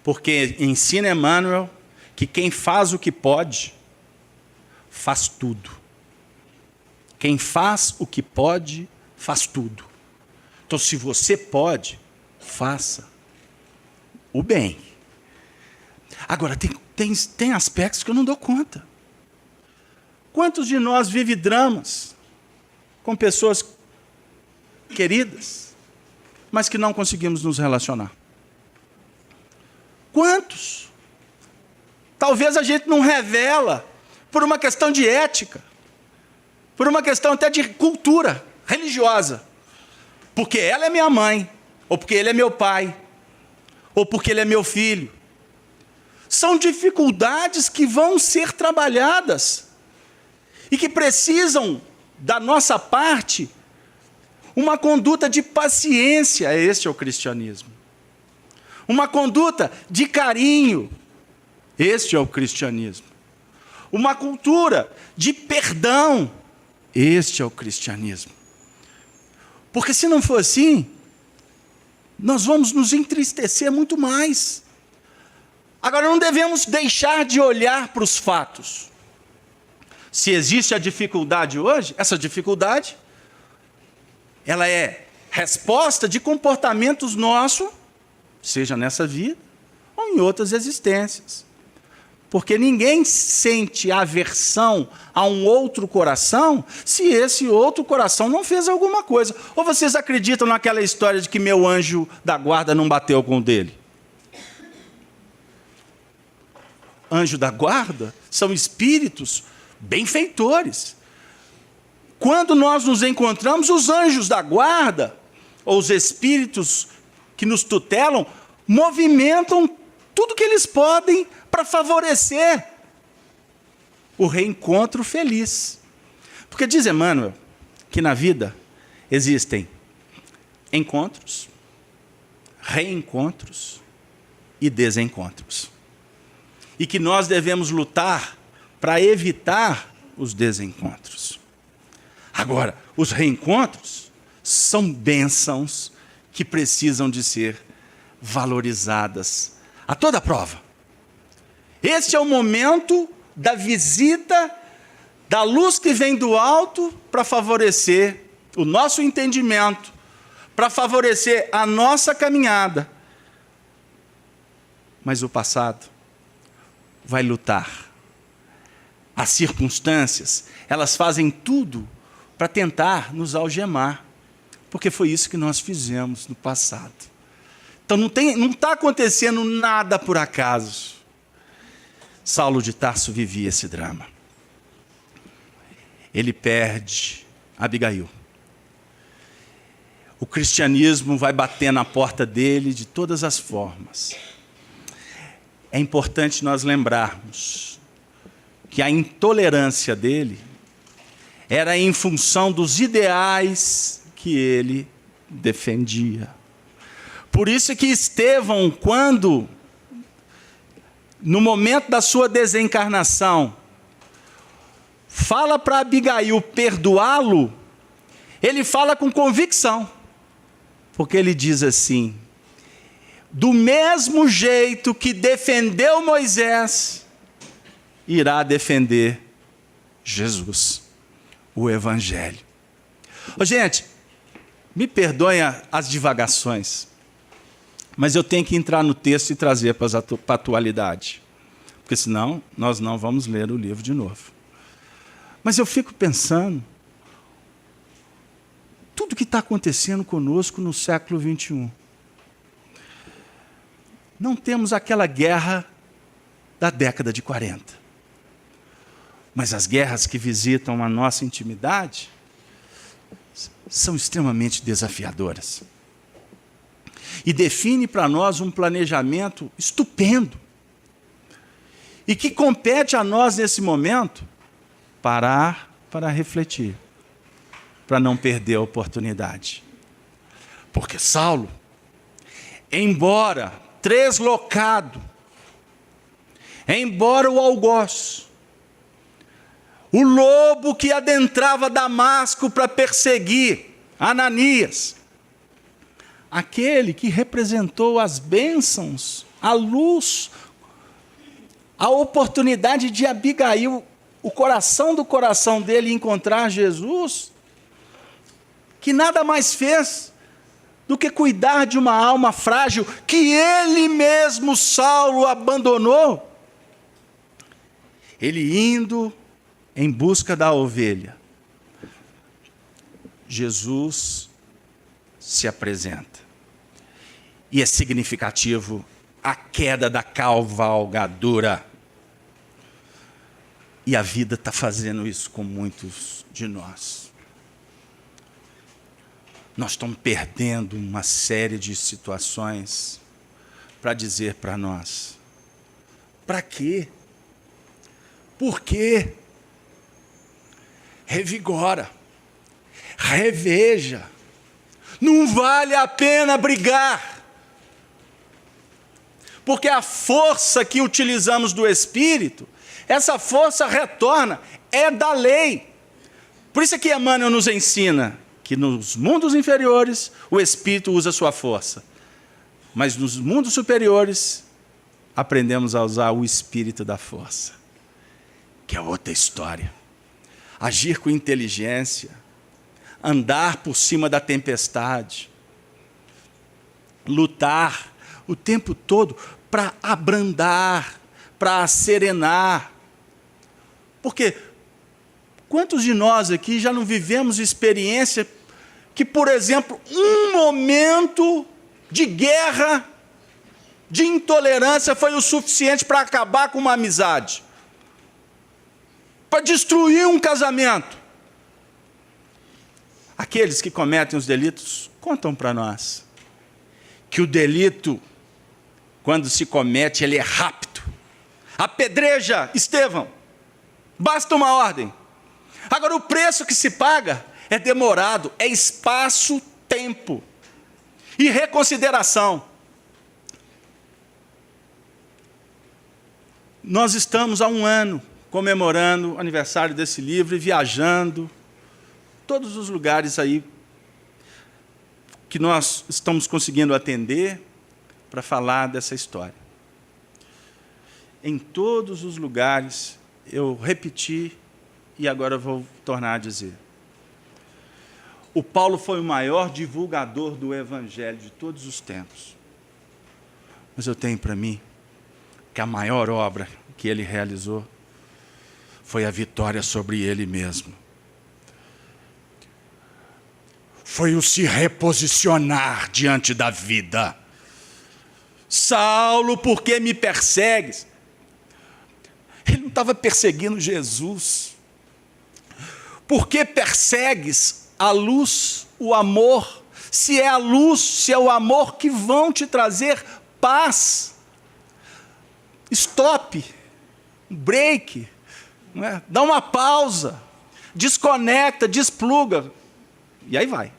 Porque ensina Emmanuel que quem faz o que pode, faz tudo. Quem faz o que pode, faz tudo. Então, se você pode, faça o bem. Agora, tem aspectos que eu não dou conta. Quantos de nós vivem dramas com pessoas queridas, mas que não conseguimos nos relacionar? Quantos? Talvez a gente não revela por uma questão de ética, por uma questão até de cultura religiosa. Porque ela é minha mãe, ou porque ele é meu pai, ou porque ele é meu filho. São dificuldades que vão ser trabalhadas e que precisam, da nossa parte, uma conduta de paciência. Este é o cristianismo. Uma conduta de carinho. Este é o cristianismo. Uma cultura de perdão. Este é o cristianismo. Porque se não for assim, nós vamos nos entristecer muito mais. Agora, não devemos deixar de olhar para os fatos. Se existe a dificuldade hoje, essa dificuldade, ela é resposta de comportamentos nossos, seja nessa vida ou em outras existências. Porque ninguém sente aversão a um outro coração se esse outro coração não fez alguma coisa. Ou vocês acreditam naquela história de que meu anjo da guarda não bateu com o dele? Anjo da guarda são espíritos benfeitores. Quando nós nos encontramos, os anjos da guarda, ou os espíritos que nos tutelam, movimentam tudo que eles podem para favorecer o reencontro feliz. Porque diz Emmanuel que na vida existem encontros, reencontros e desencontros. E que nós devemos lutar para evitar os desencontros. Agora, os reencontros são bênçãos que precisam de ser valorizadas a toda prova. Este é o momento da visita da luz que vem do alto para favorecer o nosso entendimento, para favorecer a nossa caminhada. Mas o passado vai lutar. As circunstâncias, elas fazem tudo para tentar nos algemar, porque foi isso que nós fizemos no passado. Então não está acontecendo nada por acaso. Saulo de Tarso vivia esse drama. Ele perde Abigail. O cristianismo vai bater na porta dele de todas as formas. É importante nós lembrarmos que a intolerância dele era em função dos ideais que ele defendia. Por isso que Estevão, quando, no momento da sua desencarnação, fala para Abigail perdoá-lo, ele fala com convicção, porque ele diz assim: do mesmo jeito que defendeu Moisés, irá defender Jesus, o Evangelho. Gente, me perdoem as divagações, mas eu tenho que entrar no texto e trazer para a atualidade, porque senão nós não vamos ler o livro de novo. Mas eu fico pensando, tudo que está acontecendo conosco no século XXI. Não temos aquela guerra da década de 40. Mas as guerras que visitam a nossa intimidade são extremamente desafiadoras. E define para nós um planejamento estupendo. E que compete a nós, nesse momento, parar para refletir, para não perder a oportunidade. Porque Saulo, embora translocado, embora o algoz, o lobo que adentrava Damasco para perseguir Ananias, aquele que representou as bênçãos, a luz, a oportunidade de Abigail, o coração do coração dele encontrar Jesus, que nada mais fez do que cuidar de uma alma frágil que ele mesmo, Saulo, abandonou. Ele indo em busca da ovelha, Jesus se apresenta. E é significativo a queda da cavalgadura. E a vida está fazendo isso com muitos de nós. Nós estamos perdendo uma série de situações para dizer para nós: para quê? Por quê? Revigora, reveja, não vale a pena brigar, porque a força que utilizamos do Espírito, essa força retorna, é da lei. Por isso é que Emmanuel nos ensina que nos mundos inferiores o Espírito usa sua força, mas nos mundos superiores aprendemos a usar o Espírito da força, que é outra história. Agir com inteligência, andar por cima da tempestade, lutar o tempo todo para abrandar, para serenar. Porque quantos de nós aqui já não vivemos experiência que, por exemplo, um momento de guerra, de intolerância foi o suficiente para acabar com uma amizade, para destruir um casamento? Aqueles que cometem os delitos contam para nós que o delito, quando se comete, ele é rápido. Apedreja Estevão, basta uma ordem. Agora, o preço que se paga é demorado, é espaço, tempo e reconsideração. Nós estamos há um ano comemorando o aniversário desse livro e viajando todos os lugares aí que nós estamos conseguindo atender para falar dessa história. Em todos os lugares, eu repeti e agora vou tornar a dizer. O Paulo foi o maior divulgador do Evangelho de todos os tempos. Mas eu tenho para mim que a maior obra que ele realizou foi a vitória sobre ele mesmo. Foi o se reposicionar diante da vida. Saulo, por que me persegues? Ele não estava perseguindo Jesus. Por que persegues a luz, o amor? Se é a luz, se é o amor que vão te trazer paz. Stop, break, não é? Dá uma pausa, desconecta, despluga, e aí vai.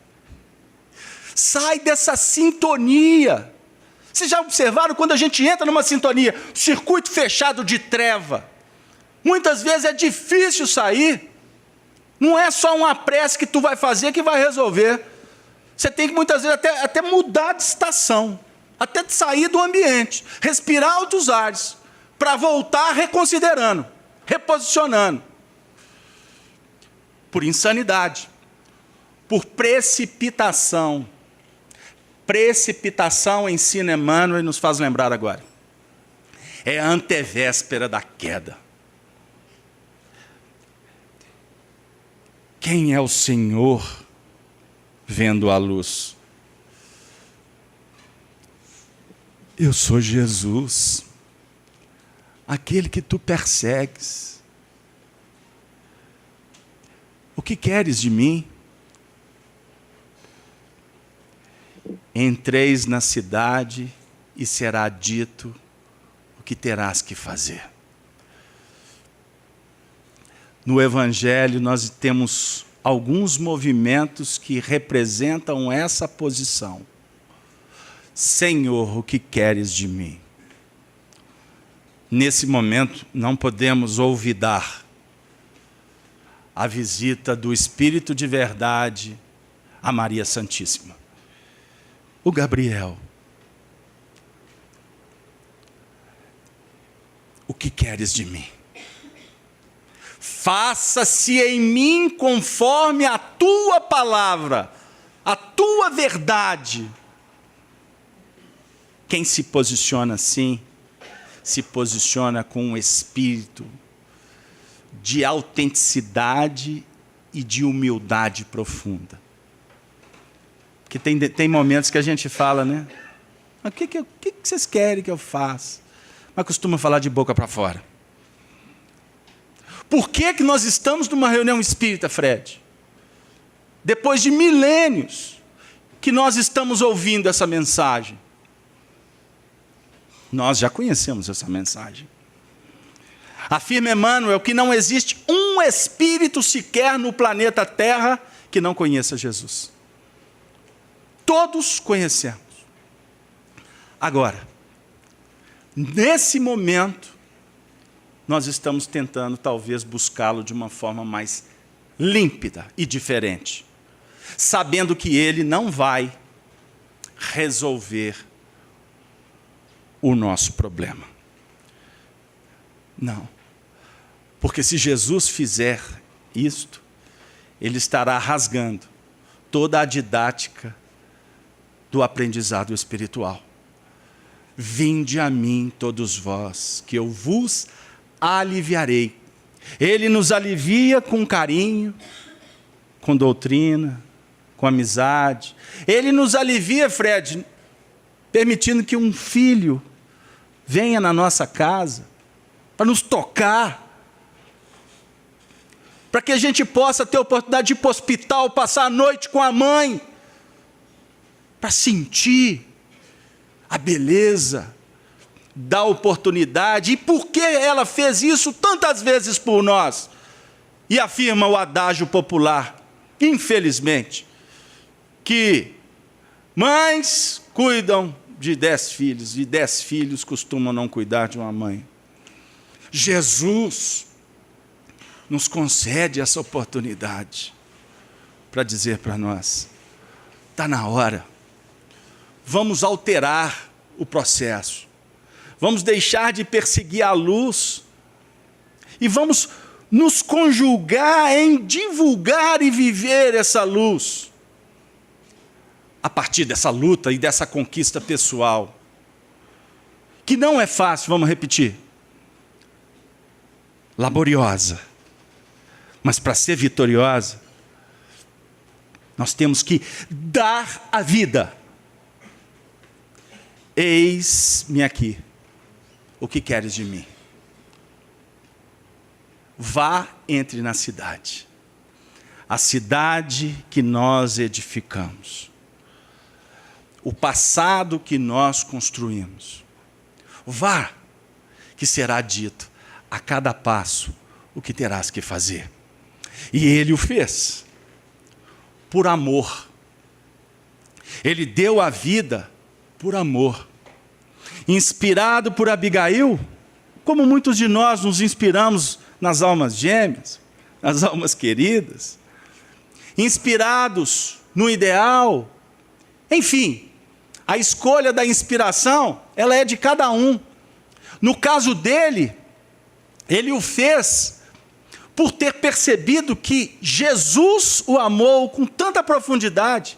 Sai dessa sintonia. Vocês já observaram quando a gente entra numa sintonia, circuito fechado de treva? Muitas vezes é difícil sair. Não é só uma prece que tu vai fazer que vai resolver. Você tem que muitas vezes até mudar de estação, até sair do ambiente, respirar outros ares, para voltar reconsiderando, reposicionando. Por insanidade, por precipitação. Precipitação, ensina Emmanuel e nos faz lembrar agora. É a antevéspera da queda. Quem é o Senhor vendo a luz? Eu sou Jesus, aquele que tu persegues. O que queres de mim? Entreis na cidade e será dito o que terás que fazer. No Evangelho nós temos alguns movimentos que representam essa posição. Senhor, o que queres de mim? Nesse momento não podemos olvidar a visita do Espírito de verdade a Maria Santíssima. O Gabriel. O que queres de mim? Faça-se em mim conforme a tua palavra, a tua verdade. Quem se posiciona assim, se posiciona com um espírito de autenticidade e de humildade profunda. Porque tem momentos que a gente fala, né? O que vocês querem que eu faça? Mas costuma falar de boca para fora. Por que nós estamos numa reunião espírita, Fred? Depois de milênios que nós estamos ouvindo essa mensagem. Nós já conhecemos essa mensagem. Afirma Emmanuel que não existe um espírito sequer no planeta Terra que não conheça Jesus. Todos conhecemos. Agora, nesse momento, nós estamos tentando talvez buscá-lo de uma forma mais límpida e diferente, sabendo que ele não vai resolver o nosso problema. Não. Porque se Jesus fizer isto, ele estará rasgando toda a didática do aprendizado espiritual. Vinde a mim todos vós, que eu vos aliviarei. Ele nos alivia com carinho, com doutrina, com amizade. Ele nos alivia, Fred, permitindo que um filho venha na nossa casa para nos tocar, para que a gente possa ter a oportunidade de ir para o hospital, passar a noite com a mãe, para sentir a beleza da oportunidade. E por que ela fez isso tantas vezes por nós? E afirma o adágio popular, infelizmente, que mães cuidam de 10 filhos, e 10 filhos costumam não cuidar de uma mãe. Jesus nos concede essa oportunidade para dizer para nós, está na hora, vamos alterar o processo, vamos deixar de perseguir a luz e vamos nos conjugar em divulgar e viver essa luz, a partir dessa luta e dessa conquista pessoal, que não é fácil, vamos repetir, laboriosa, mas para ser vitoriosa, nós temos que dar a vida. Eis-me aqui, o que queres de mim? Vá, entre na cidade, a cidade que nós edificamos, o passado que nós construímos. Vá, que será dito a cada passo o que terás que fazer. E ele o fez, por amor. Ele deu a vida por amor. Inspirado por Abigail, como muitos de nós nos inspiramos nas almas gêmeas, nas almas queridas, inspirados no ideal, enfim, a escolha da inspiração, ela é de cada um. No caso dele, ele o fez por ter percebido que Jesus o amou com tanta profundidade,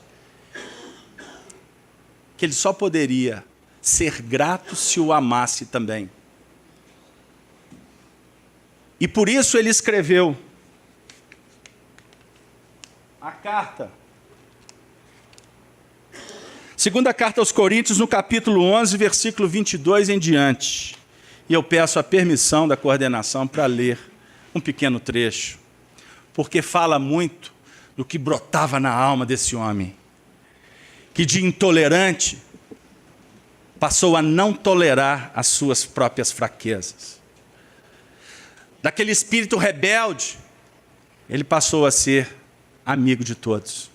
que ele só poderia ser grato se o amasse também. E por isso ele escreveu a carta, segunda carta aos Coríntios, no capítulo 11, versículo 22 em diante. E eu peço a permissão da coordenação para ler um pequeno trecho, porque fala muito do que brotava na alma desse homem. que de intolerante passou a não tolerar as suas próprias fraquezas. Daquele espírito rebelde, ele passou a ser amigo de todos.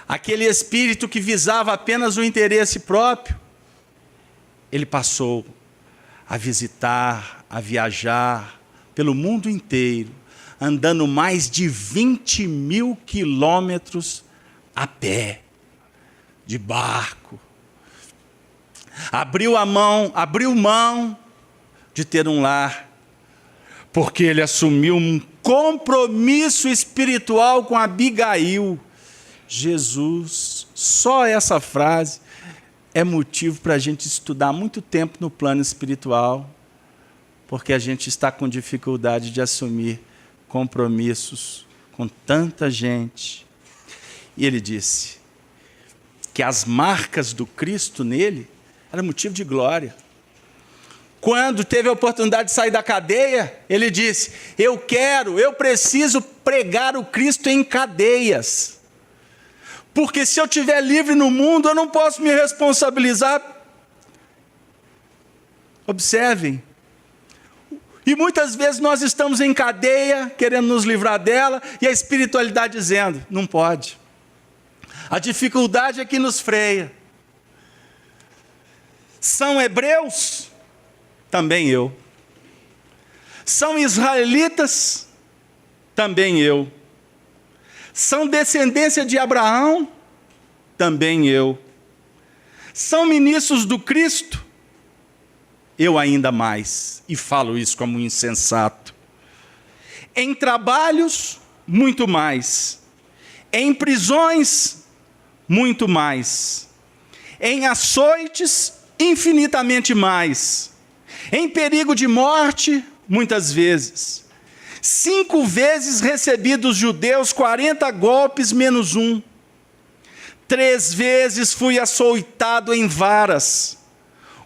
Aquele espírito que visava apenas o interesse próprio, ele passou a visitar, a viajar pelo mundo inteiro, andando mais de 20.000 quilômetros a pé, de barco. Abriu mão de ter um lar, porque ele assumiu um compromisso espiritual com Abigail. Jesus, só essa frase é motivo para a gente estudar muito tempo no plano espiritual, porque a gente está com dificuldade de assumir compromissos com tanta gente. E ele disse que as marcas do Cristo nele eram motivo de glória. Quando teve a oportunidade de sair da cadeia, ele disse: eu preciso pregar o Cristo em cadeias. Porque se eu estiver livre no mundo, eu não posso me responsabilizar. Observem. E muitas vezes nós estamos em cadeia, querendo nos livrar dela, e a espiritualidade dizendo: não pode. A dificuldade é que nos freia. São hebreus? Também eu. São israelitas? Também eu. São descendência de Abraão? Também eu. São ministros do Cristo? Eu ainda mais. E falo isso como um insensato. Em trabalhos, muito mais. Em prisões, muito mais. Em açoites, infinitamente mais. Em perigo de morte, muitas vezes. 5 vezes recebi dos judeus 40 golpes menos um. 3 vezes fui açoitado em varas.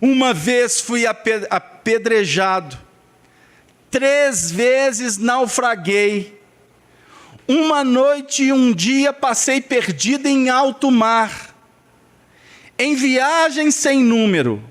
1 vez fui apedrejado. 3 vezes naufraguei. 1 noite e 1 dia passei perdido em alto mar. Em viagens sem número.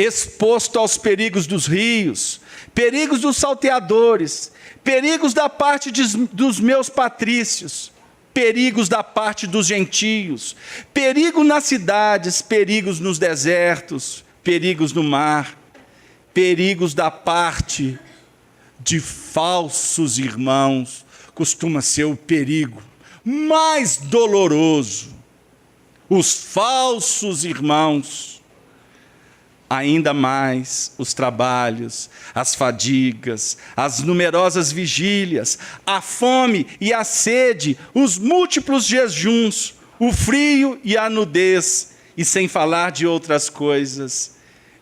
Exposto aos perigos dos rios, perigos dos salteadores, perigos da parte dos meus patrícios, perigos da parte dos gentios, perigo nas cidades, perigos nos desertos, perigos no mar, perigos da parte de falsos irmãos, costuma ser o perigo mais doloroso. Os falsos irmãos. Ainda mais os trabalhos, as fadigas, as numerosas vigílias, a fome e a sede, os múltiplos jejuns, o frio e a nudez, e sem falar de outras coisas.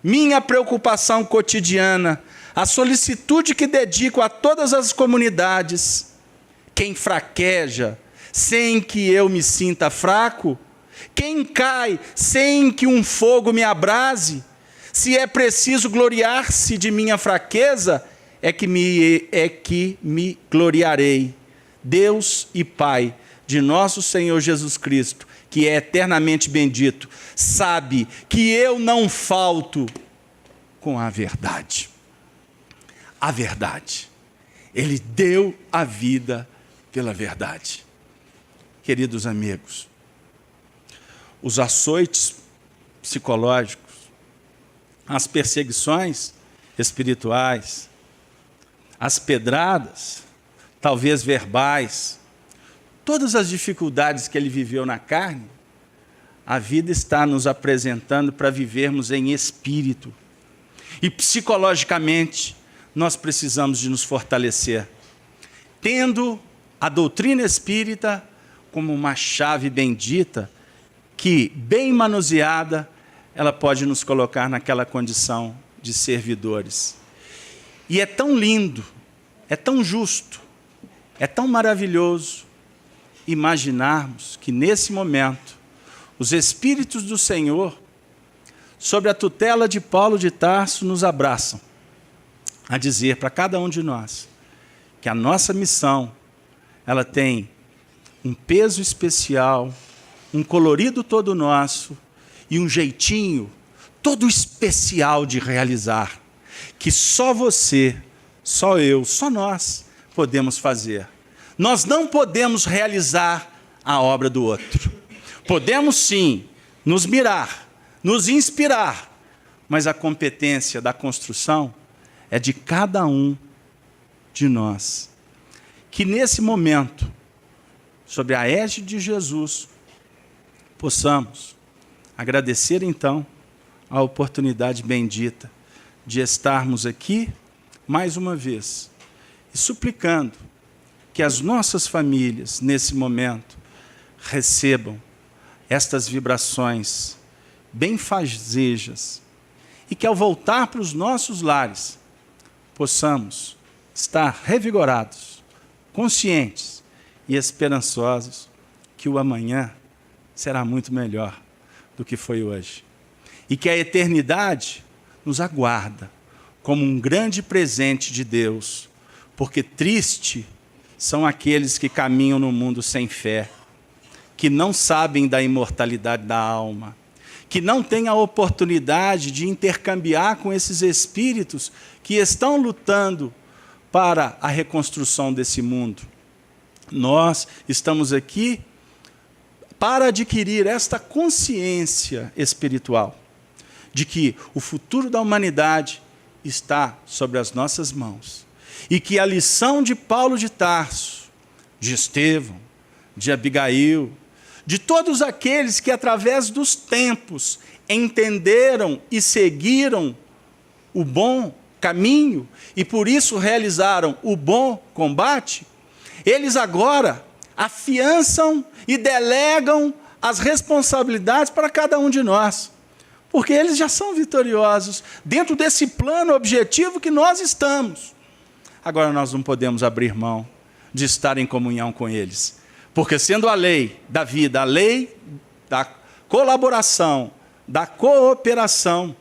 Minha preocupação cotidiana, a solicitude que dedico a todas as comunidades. Quem fraqueja sem que eu me sinta fraco? Quem cai sem que um fogo me abrase? Se é preciso gloriar-se de minha fraqueza, é que me gloriarei. Deus e Pai de nosso Senhor Jesus Cristo, que é eternamente bendito, sabe que eu não falto com a verdade. A verdade. Ele deu a vida pela verdade. Queridos amigos, os açoites psicológicos, as perseguições espirituais, as pedradas, talvez verbais, todas as dificuldades que ele viveu na carne, a vida está nos apresentando para vivermos em espírito. E psicologicamente, nós precisamos de nos fortalecer, tendo a doutrina espírita como uma chave bendita, que, bem manuseada, ela pode nos colocar naquela condição de servidores. E é tão lindo, é tão justo, é tão maravilhoso imaginarmos que nesse momento os Espíritos do Senhor, sob a tutela de Paulo de Tarso, nos abraçam, a dizer para cada um de nós que a nossa missão, ela tem um peso especial, um colorido todo nosso e um jeitinho todo especial de realizar, que só você, só eu, só nós podemos fazer. Nós não podemos realizar a obra do outro. Podemos sim nos mirar, nos inspirar, mas a competência da construção é de cada um de nós. Que nesse momento, sob a égide de Jesus, possamos agradecer então a oportunidade bendita de estarmos aqui mais uma vez e suplicando que as nossas famílias, nesse momento, recebam estas vibrações benfazejas e que, ao voltar para os nossos lares, possamos estar revigorados, conscientes e esperançosos que o amanhã será muito melhor do que foi hoje. E que a eternidade nos aguarda como um grande presente de Deus, porque triste são aqueles que caminham no mundo sem fé, que não sabem da imortalidade da alma, que não têm a oportunidade de intercambiar com esses espíritos que estão lutando para a reconstrução desse mundo. Nós estamos aqui para adquirir esta consciência espiritual de que o futuro da humanidade está sobre as nossas mãos e que a lição de Paulo de Tarso, de Estevão, de Abigail, de todos aqueles que através dos tempos entenderam e seguiram o bom caminho e por isso realizaram o bom combate, eles agora afiançam e delegam as responsabilidades para cada um de nós, porque eles já são vitoriosos dentro desse plano objetivo que nós estamos. Agora nós não podemos abrir mão de estar em comunhão com eles, porque sendo a lei da vida, a lei da colaboração, da cooperação,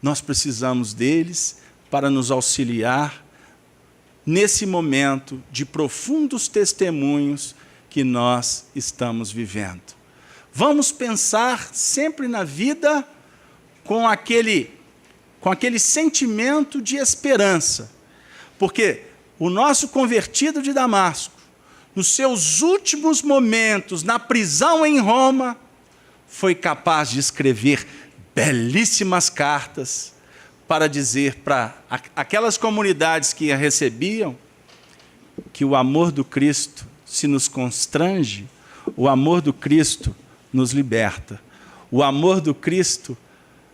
nós precisamos deles para nos auxiliar nesse momento de profundos testemunhos que nós estamos vivendo. Vamos pensar sempre na vida com aquele sentimento de esperança, porque o nosso convertido de Damasco, nos seus últimos momentos na prisão em Roma, foi capaz de escrever belíssimas cartas para dizer para aquelas comunidades que a recebiam que o amor do Cristo, se nos constrange, o amor do Cristo nos liberta. O amor do Cristo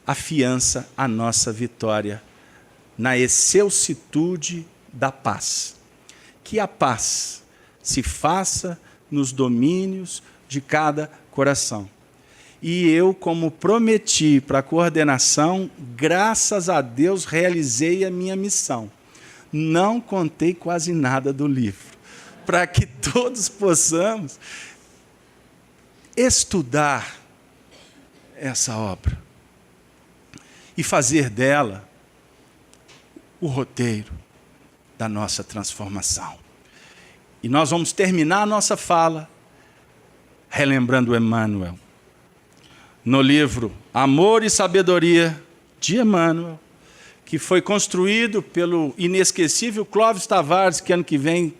afiança a nossa vitória na excelsitude da paz. Que a paz se faça nos domínios de cada coração. E eu, como prometi para a coordenação, graças a Deus realizei a minha missão. Não contei quase nada do livro, para que todos possamos estudar essa obra e fazer dela o roteiro da nossa transformação. E nós vamos terminar a nossa fala relembrando Emmanuel. No livro Amor e Sabedoria de Emmanuel, que foi construído pelo inesquecível Clóvis Tavares, que ano que vem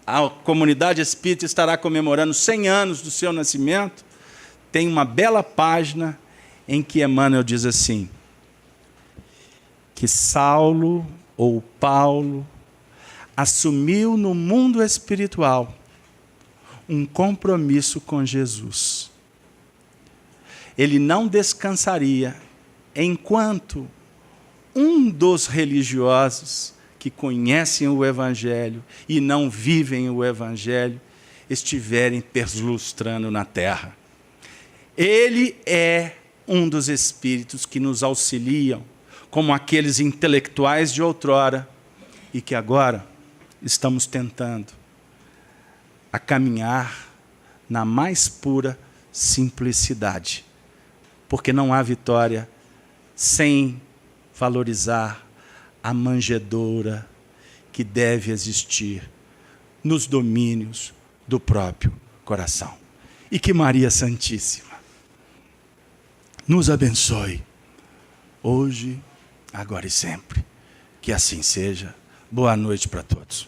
a comunidade espírita estará comemorando 100 anos do seu nascimento, tem uma bela página em que Emmanuel diz assim, que Saulo ou Paulo assumiu no mundo espiritual um compromisso com Jesus. Ele não descansaria enquanto um dos religiosos que conhecem o Evangelho e não vivem o Evangelho estiverem perlustrando na terra. Ele é um dos espíritos que nos auxiliam, como aqueles intelectuais de outrora, e que agora estamos tentando a caminhar na mais pura simplicidade. Porque não há vitória sem valorizar a manjedoura que deve existir nos domínios do próprio coração. e que Maria Santíssima nos abençoe, hoje, agora e sempre. Que assim seja. Boa noite para todos.